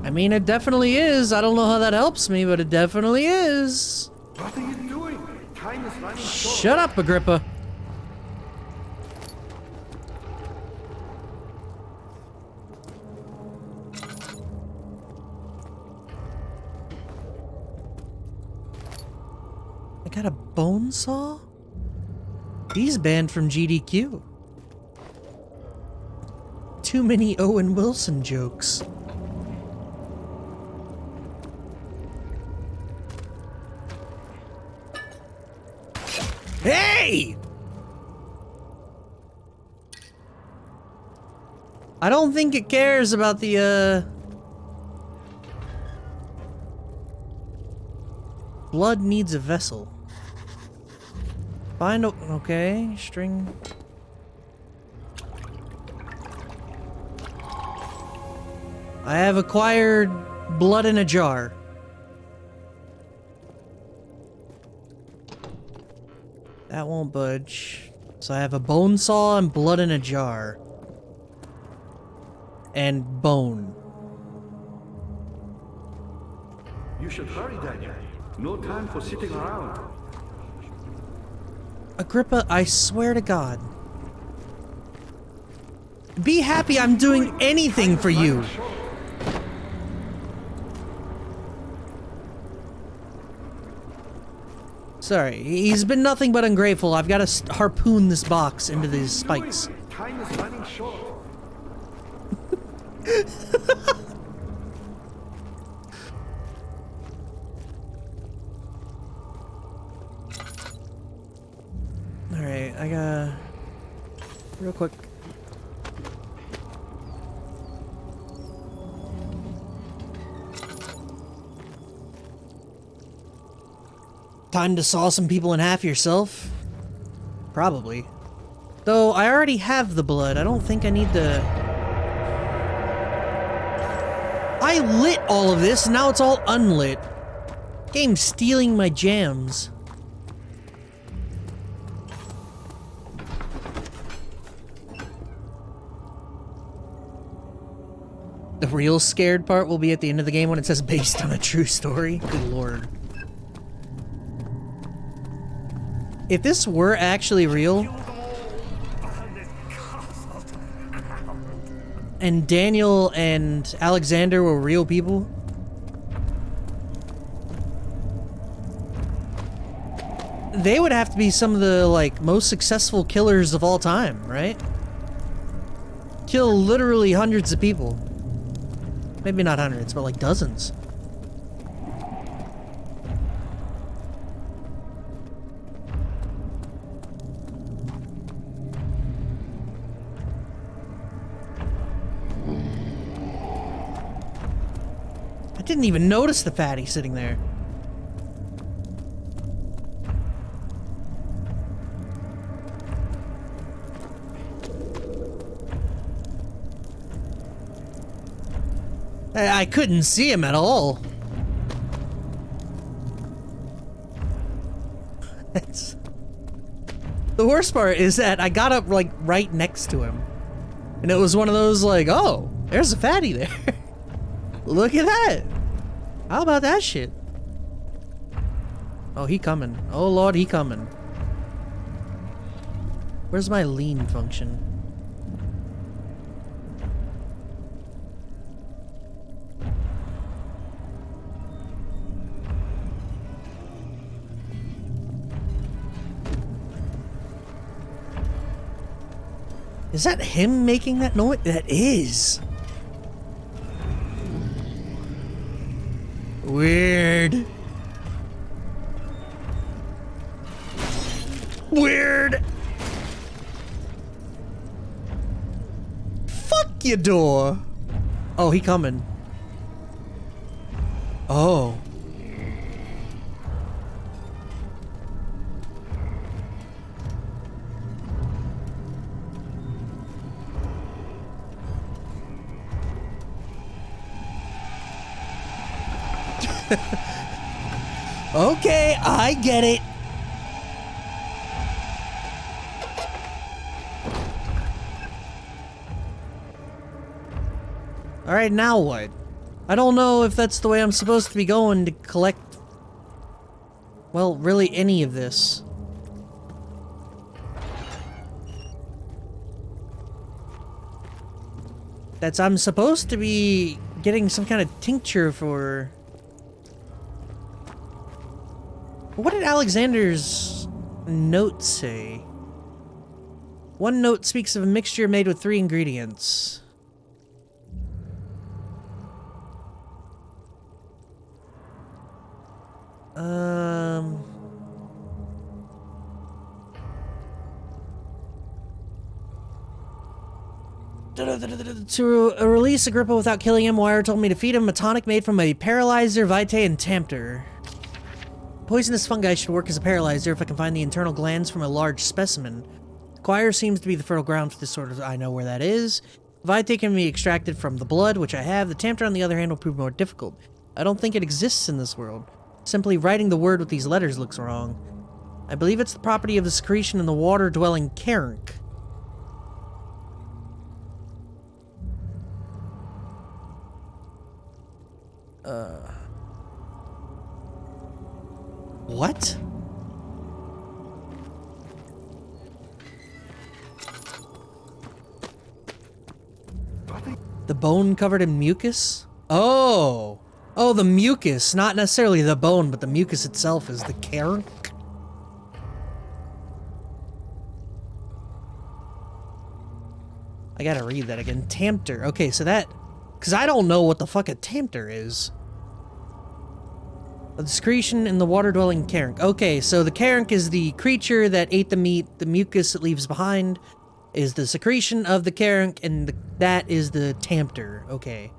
Speaker 1: I mean, it definitely is. I don't know how that helps me, but it definitely is.
Speaker 2: What are you doing? Time is running short.
Speaker 1: Shut up, Agrippa. I got a bone saw? He's banned from GDQ. Too many Owen Wilson jokes. Hey! I don't think it cares about the, blood needs a vessel. Find a... okay, string... I have acquired blood in a jar. That won't budge. So I have a bone saw and blood in a jar. And bone.
Speaker 2: You should hurry, Daniel. No time for sitting around.
Speaker 1: Agrippa, I swear to God. Be happy I'm doing anything for you. Sorry, he's been nothing but ungrateful. I've got to harpoon this box into these spikes.
Speaker 2: Time is running short.
Speaker 1: Alright, I gotta... real quick. Time to saw some people in half yourself? Probably. Though, I already have the blood. I don't think I need to... I lit all of this, and now it's all unlit. Game's stealing my jams. The real scared part will be at the end of the game when it says based on a true story. Good lord. If this were actually real, and Daniel and Alexander were real people, they would have to be some of the, like, most successful killers of all time, right? Kill literally hundreds of people. Maybe not hundreds, but like dozens. I didn't even notice the fatty sitting there. I couldn't see him at all. That's... The worst part is that I got up, like, right next to him. And it was one of those like, oh, there's a fatty there. Look at that. How about that shit? Oh, he coming. Oh, Lord, he coming. Where's my lean function? Is that him making that noise? That is. Weird. Weird. Fuck your door. Oh, he coming. Oh. Okay, I get it. Alright, now what? I don't know if that's the way I'm supposed to be going to collect... well, really any of this. I'm supposed to be getting some kind of tincture for... what did Alexander's note say? One note speaks of a mixture made with 3 ingredients. To release Agrippa without killing him, Wire told me to feed him a tonic made from a paralyzer, vitae, and tempter. Poisonous fungi should work as a paralyzer if I can find the internal glands from a large specimen. The choir seems to be the fertile ground for this sort of... I know where that is. Vitae can be extracted from the blood, which I have. The tempter, on the other hand, will prove more difficult. I don't think it exists in this world. Simply writing the word with these letters looks wrong. I believe it's the property of the secretion in the water-dwelling Carank. What? The bone covered in mucus? Oh! Oh, the mucus. Not necessarily the bone, but the mucus itself is the Carank. I gotta read that again. Tempter. Okay, so that... because I don't know what the fuck a tempter is. A secretion in the water-dwelling Carank. Okay, so the Carank is the creature that ate the meat. The mucus it leaves behind is the secretion of the Carank, and that is the tempter. Okay.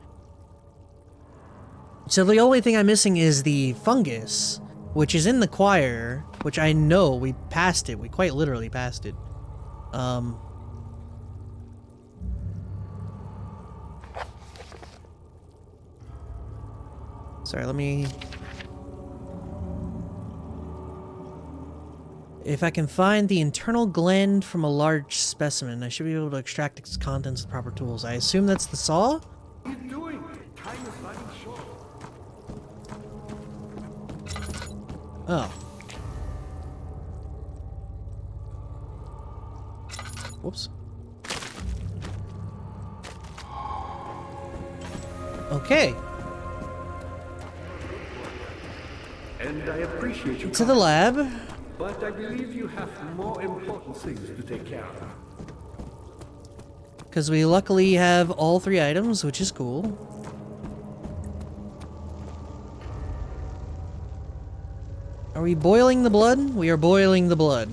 Speaker 1: So the only thing I'm missing is the fungus, which is in the choir, which I know we passed it. We quite literally passed it. Sorry, let me... if I can find the internal gland from a large specimen, I should be able to extract its contents with proper tools. I assume that's the saw?
Speaker 2: What are you doing? Time is running short.
Speaker 1: Oh. Whoops. Okay.
Speaker 2: And I appreciate you
Speaker 1: To the lab.
Speaker 2: but I believe you have more important things to take care of.
Speaker 1: Because we luckily have all 3 items, which is cool. Are we boiling the blood? We are boiling the blood.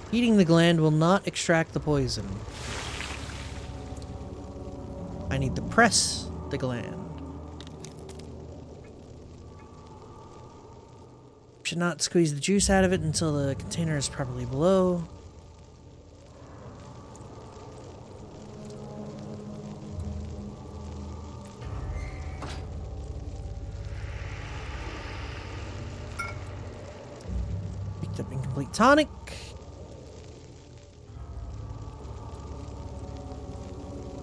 Speaker 1: Heating the gland will not extract the poison. I need to press the gland. Should not squeeze the juice out of it until the container is properly below. Picked up incomplete tonic.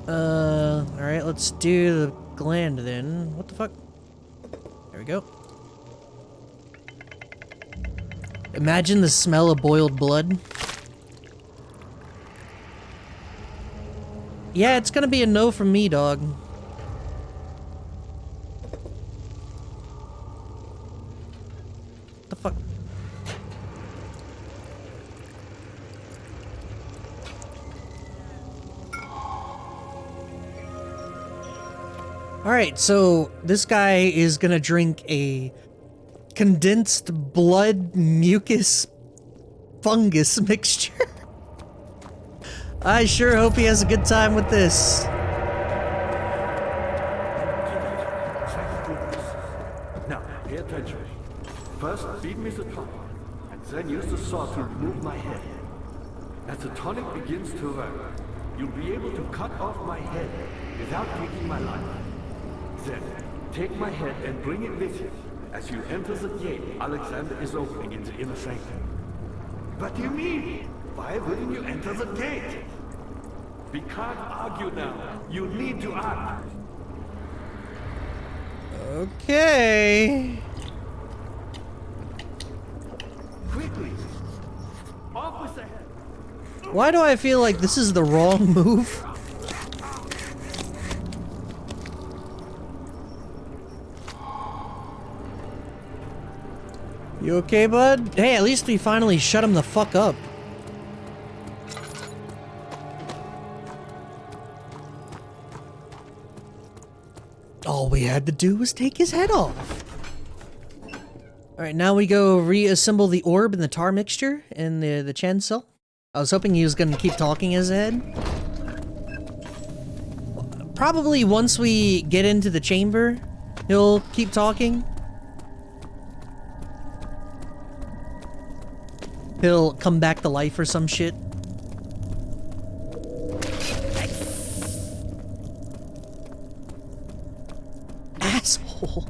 Speaker 1: Alright, let's do the gland then. What the fuck? There we go. Imagine the smell of boiled blood. Yeah, it's gonna be a no from me, dog. What the fuck? Alright, so this guy is gonna drink a condensed blood mucus fungus mixture. I sure hope he has a good time with this.
Speaker 2: Now, pay attention. First, feed me the tonic, and then use the saw to remove my head. As the tonic begins to work, you'll be able to cut off my head without taking my life. Then, take my head and bring it with you. As you enter the gate Alexander is opening in the inner sanctum. What do you mean? Why wouldn't you enter the gate? We can't argue now. You need to act.
Speaker 1: Okay.
Speaker 2: Quickly. Off with the head.
Speaker 1: Why do I feel like this is the wrong move? You okay, bud? Hey, at least we finally shut him the fuck up. All we had to do was take his head off. Alright, now we go reassemble the orb and the tar mixture in the Chen cell. I was hoping he was gonna keep talking his head. Probably once we get into the chamber, he'll keep talking. He'll come back to life or some shit. Asshole.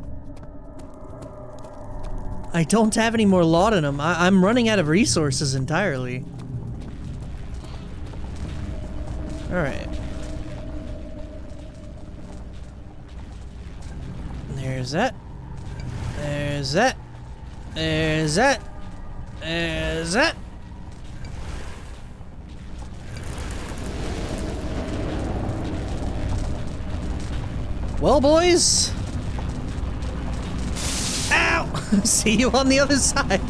Speaker 1: I don't have any more laudanum. I'm running out of resources entirely. Alright. There's that. There's that. There's that. There's that. Well, boys. Ow! See you on the other side.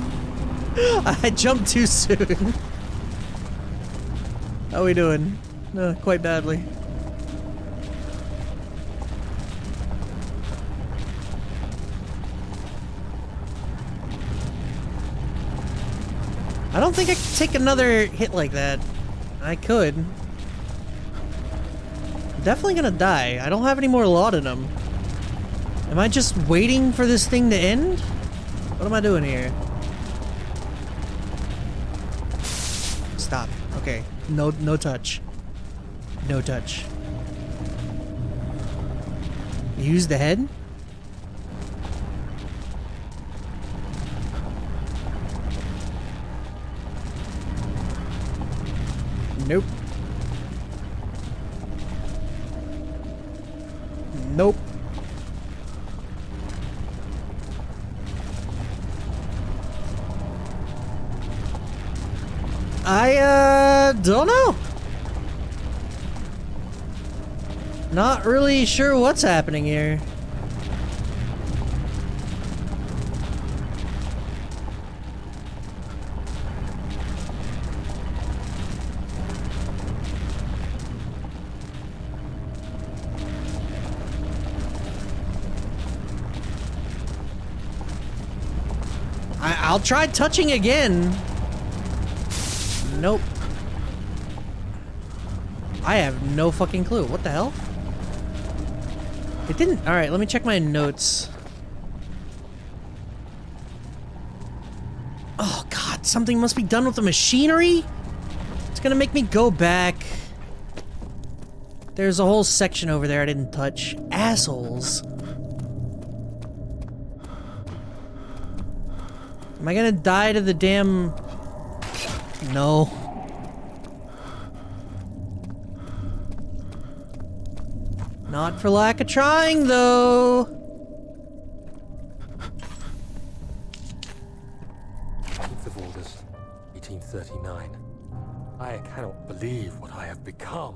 Speaker 1: I jumped too soon. How we doing? Quite badly. I don't think I could take another hit like that. I could. I'm definitely gonna die. I don't have any more laudanum. Am I just waiting for this thing to end? What am I doing here? Stop. Okay. No touch. No touch. Use the head? Nope. Nope. I don't know. Not really sure what's happening here. I'll try touching again. Nope. I have no fucking clue. What the hell? It didn't. Alright, let me check my notes. Oh god, something must be done with the machinery? It's gonna make me go back. There's a whole section over there I didn't touch. Assholes. Am I gonna die to the damn... No. Not for lack of trying, though.
Speaker 5: 10th of August, 1839. I cannot believe what I have become.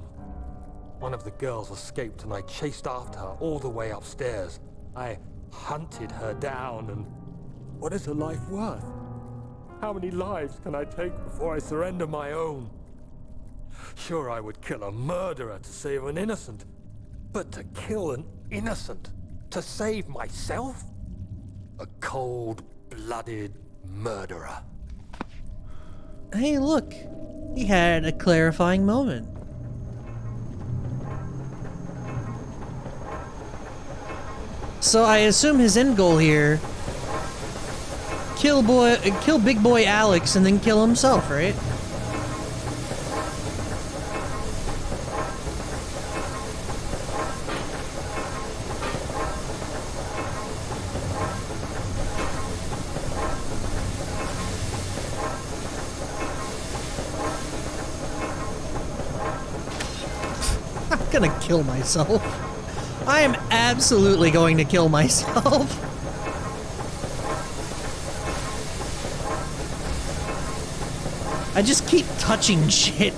Speaker 5: One of the girls escaped and I chased after her all the way upstairs. I hunted her down and... what is a life worth? How many lives can I take before I surrender my own? Sure, I would kill a murderer to save an innocent. But to kill an innocent to save myself? A cold-blooded murderer.
Speaker 1: Hey, look. He had a clarifying moment. So I assume his end goal here, kill big boy Alex and then kill himself, right? I'm gonna kill myself. I am absolutely going to kill myself. I just keep touching shit.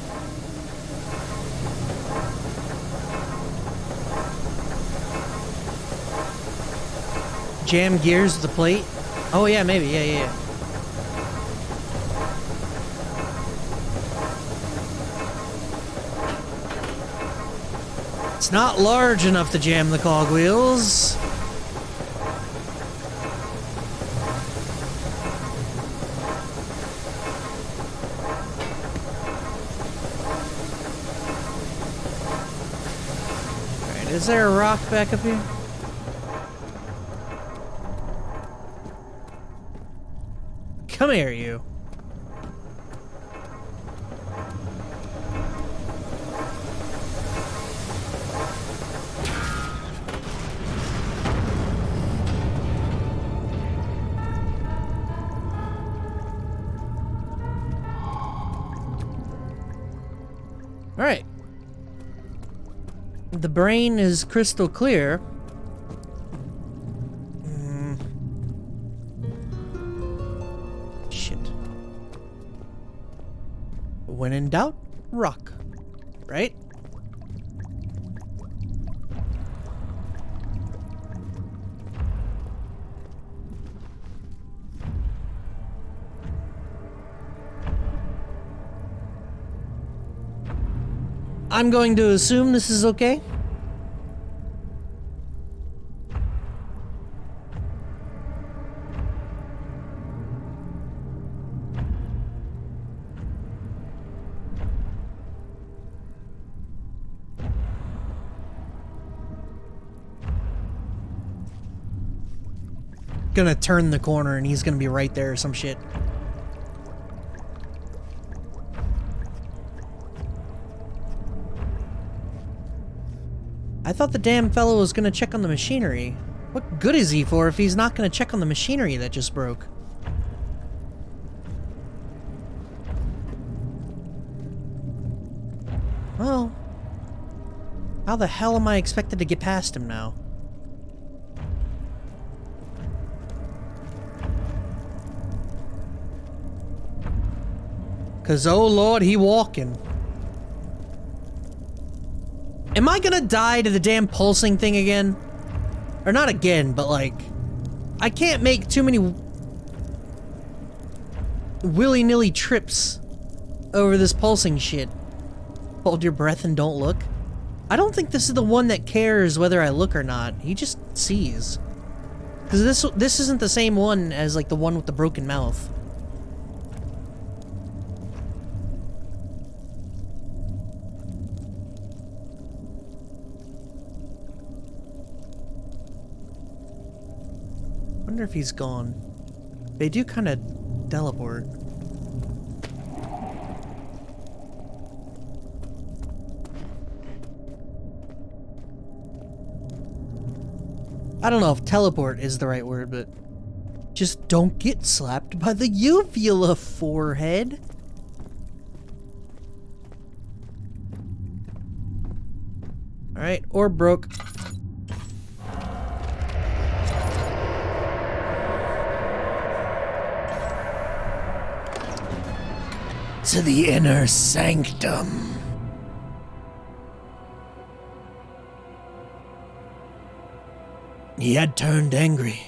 Speaker 1: Jam gears with the plate? Oh yeah, maybe, yeah. It's not large enough to jam the cogwheels. Alright, is there a rock back up here? Come here, you. Alright. The brain is crystal clear. Shit. When in doubt, rock. Right? I'm going to assume this is okay. Gonna turn the corner and he's gonna be right there or some shit. I thought the damn fellow was gonna check on the machinery. What good is he for if he's not gonna check on the machinery that just broke? Well, how the hell am I expected to get past him now? Cause oh lord, he walking. Am I gonna die to the damn pulsing thing again? Or not again, but like... I can't make too many... willy-nilly trips over this pulsing shit. Hold your breath and don't look. I don't think this is the one that cares whether I look or not. He just sees. Because this isn't the same one as like the one with the broken mouth. I wonder if he's gone. They do kind of teleport. I don't know if teleport is the right word, but just don't get slapped by the uvula, forehead. Alright, orb broke. to the inner sanctum. He had turned angry.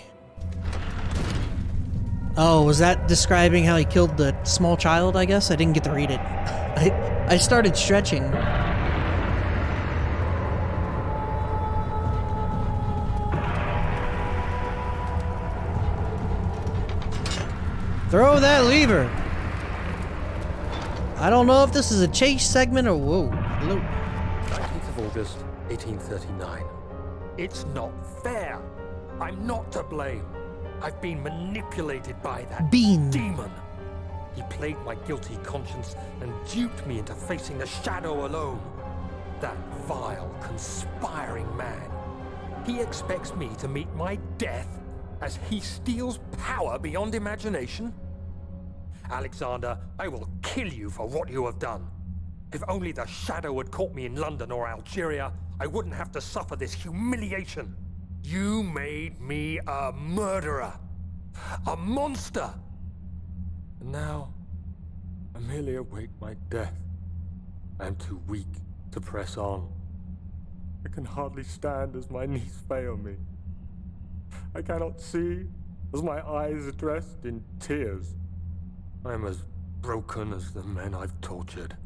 Speaker 1: Oh, was that describing how he killed the small child, I guess? I didn't get to read it. I started stretching. Throw that lever! I don't know if this is a chase segment or whoa. Hello.
Speaker 5: 19th of August, 1839. It's not fair. I'm not to blame. I've been manipulated by that demon. He played my guilty conscience and duped me into facing the shadow alone. That vile, conspiring man. He expects me to meet my death as he steals power beyond imagination. Alexander, I will kill you for what you have done. If only the shadow had caught me in London or Algeria, I wouldn't have to suffer this humiliation. You made me a murderer, a monster. And now, I merely await my death. I am too weak to press on. I can hardly stand as my knees fail me. I cannot see as my eyes are dressed in tears. I am as broken as the men I've tortured.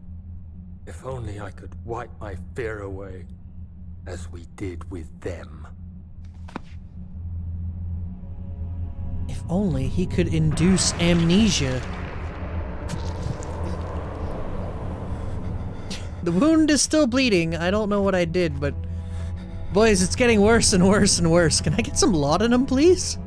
Speaker 5: If only I could wipe my fear away, as we did with them.
Speaker 1: If only he could induce amnesia. The wound is still bleeding. I don't know what I did, but boys, it's getting worse and worse and worse. Can I get some laudanum, please?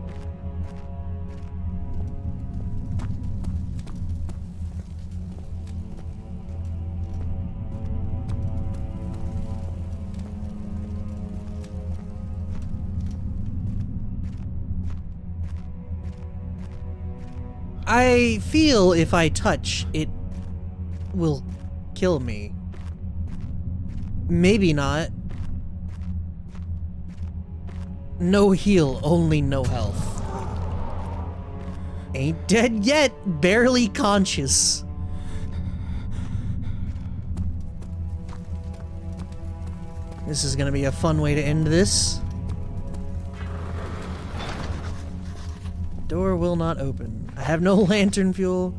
Speaker 1: I feel if I touch, it will kill me. Maybe not. No heal, only no health. Ain't dead yet, barely conscious. This is gonna be a fun way to end this. Door will not open. I have no lantern fuel.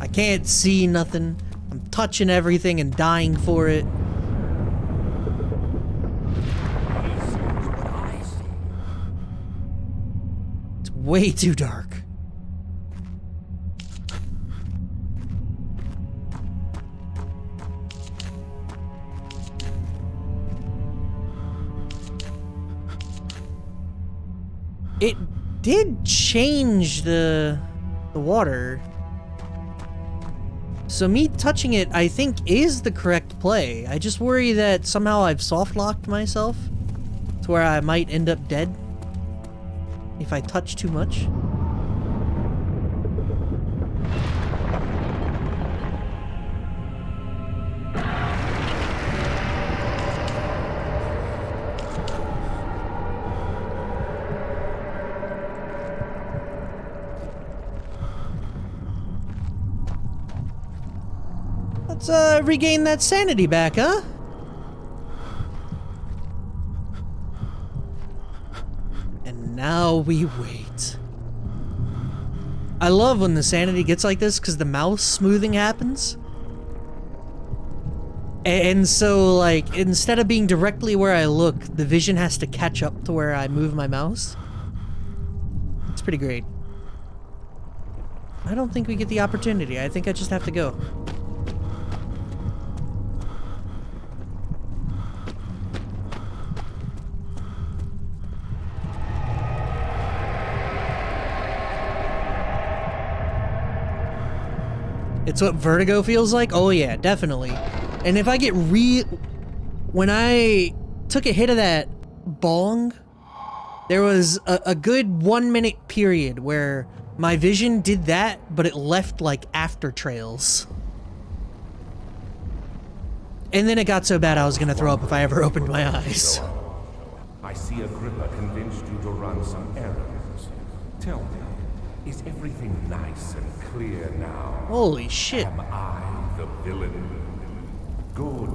Speaker 1: I can't see nothing. I'm touching everything and dying for it. It's way too dark. It did change the water. So me touching it, I think, is the correct play. I just worry that somehow I've soft-locked myself to where I might end up dead if I touch too much. Let's regain that sanity back, huh? And now we wait. I love when the sanity gets like this because the mouse smoothing happens. And so, like, instead of being directly where I look, the vision has to catch up to where I move my mouse. It's pretty great. I don't think we get the opportunity. I think I just have to go. It's what vertigo feels like? Oh yeah, definitely. And if I get when I took a hit of that bong, there was a good 1 minute period where my vision did that, but it left like after trails. And then it got so bad I was gonna throw up if I ever opened my eyes.
Speaker 3: I see Agrippa convinced you to run some errands. Tell me, is everything nice and clear now?
Speaker 1: Holy shit.
Speaker 3: Am I the villain? Good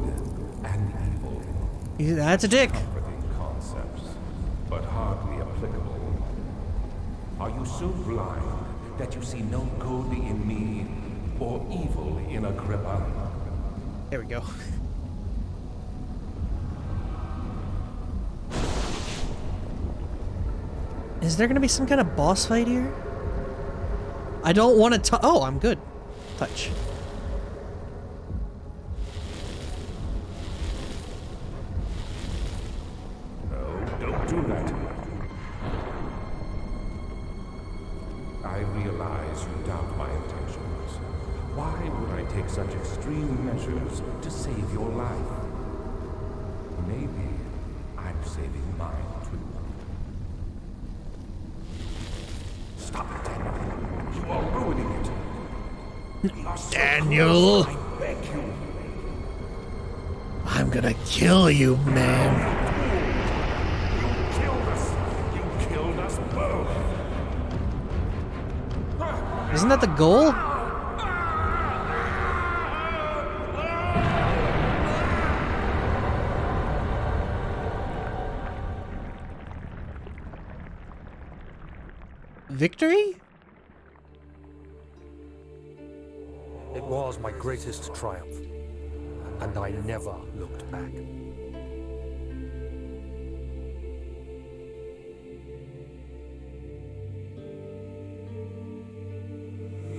Speaker 3: and evil.
Speaker 1: That's a dick.
Speaker 3: Comforting concepts, but hardly applicable. Are you so blind that you see no good in me or evil in Agrippa?
Speaker 1: There we go. Is there gonna be some kind of boss fight here? I don't want to oh, I'm good. Touch.
Speaker 3: No, don't do that. I realize you doubt my intentions. Why would I take such extreme measures to save your life? Maybe I'm saving mine too. Stop it, Daniel. You are ruining it. We are so
Speaker 1: Daniel.
Speaker 3: close, I beg you.
Speaker 1: I'm gonna kill you, man.
Speaker 3: You killed us. You killed us both.
Speaker 1: Isn't that the goal? Victory?
Speaker 5: It was my greatest triumph, and I never looked back.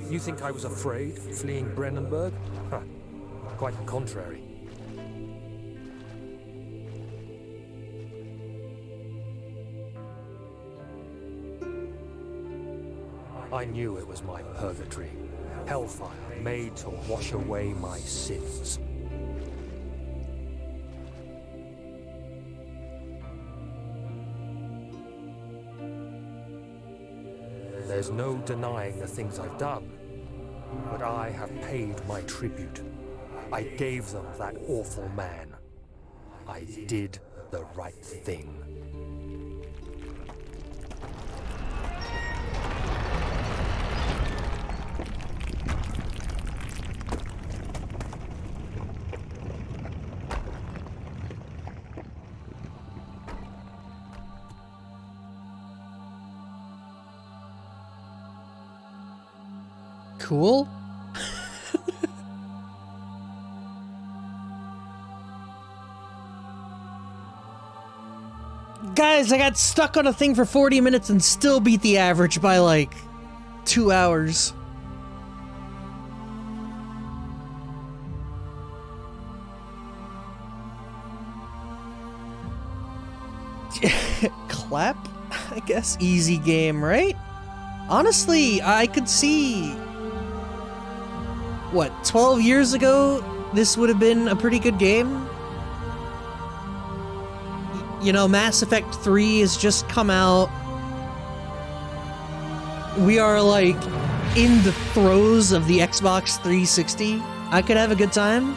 Speaker 5: You think I was afraid, fleeing Brennenburg? Huh. Quite the contrary. I knew it was my purgatory, hellfire made to wash away my sins. There's no denying the things I've done, but I have paid my tribute. I gave them that awful man. I did the right thing.
Speaker 1: Cool. Guys, I got stuck on a thing for 40 minutes and still beat the average by like 2 hours. Clap? I guess easy game, right? Honestly, I could see... What, 12 years ago, this would have been a pretty good game? You know, Mass Effect 3 has just come out. We are, like, in the throes of the Xbox 360. I could have a good time.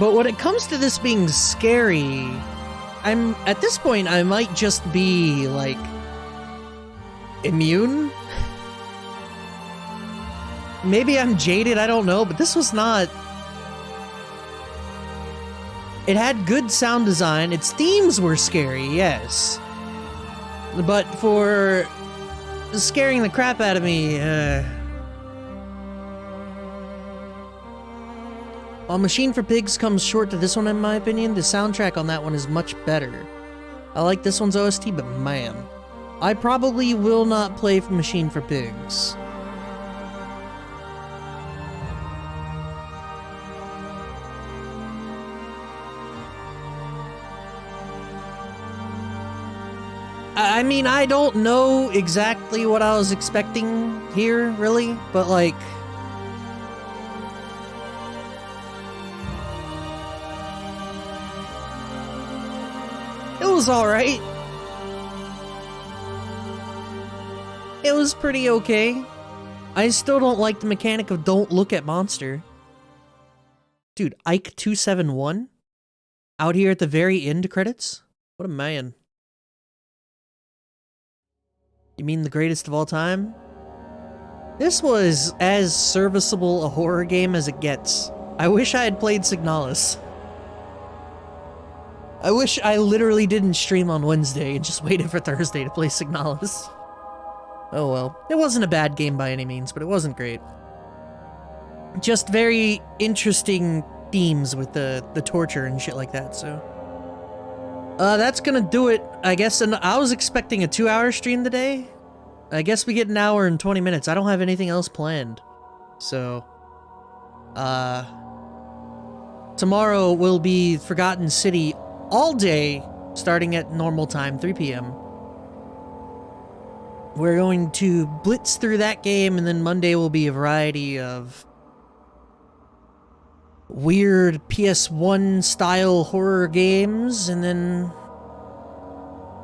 Speaker 1: But when it comes to this being scary, at this point, I might just be, like, immune? Maybe I'm jaded, I don't know, but this was not... It had good sound design, its themes were scary, yes. But for scaring the crap out of me, While Machine for Pigs comes short to this one in my opinion, the soundtrack on that one is much better. I like this one's OST, but man, I probably will not play for Machine for Pigs. I mean, I don't know exactly what I was expecting here, really, but like... It was alright. It was pretty okay. I still don't like the mechanic of don't look at monster. Dude, Ike 271? Out here at the very end credits? What a man. You mean the greatest of all time? This was as serviceable a horror game as it gets. I wish I had played Signalis. I wish I literally didn't stream on Wednesday and just waited for Thursday to play Signalis. Oh well. It wasn't a bad game by any means, but it wasn't great. Just very interesting themes with the torture and shit like that, so. That's gonna do it, I guess, and I was expecting a 2-hour stream today. I guess we get an hour and 20 minutes. I don't have anything else planned. So, tomorrow will be Forgotten City all day, starting at normal time, 3 p.m. We're going to blitz through that game, and then Monday will be a variety of weird PS1 style horror games, and then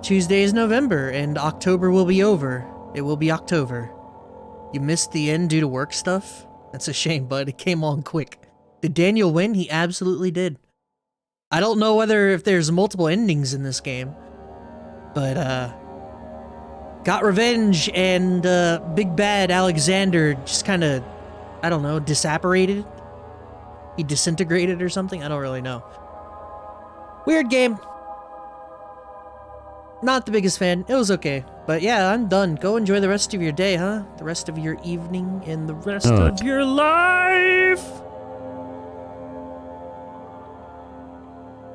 Speaker 1: Tuesday is November, and October will be over. It will be October. You missed the end due to work stuff? That's a shame, bud. It came on quick. Did Daniel win? He absolutely did. I don't know whether if there's multiple endings in this game, but got revenge, and Big Bad Alexander just kind of, I don't know, disapparated? He disintegrated or something? I don't really know. Weird game. Not the biggest fan. It was okay. But yeah, I'm done. Go enjoy the rest of your day, huh? The rest of your evening and the rest of your life!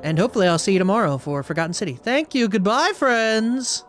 Speaker 1: And hopefully I'll see you tomorrow for Forgotten City. Thank you. Goodbye, friends!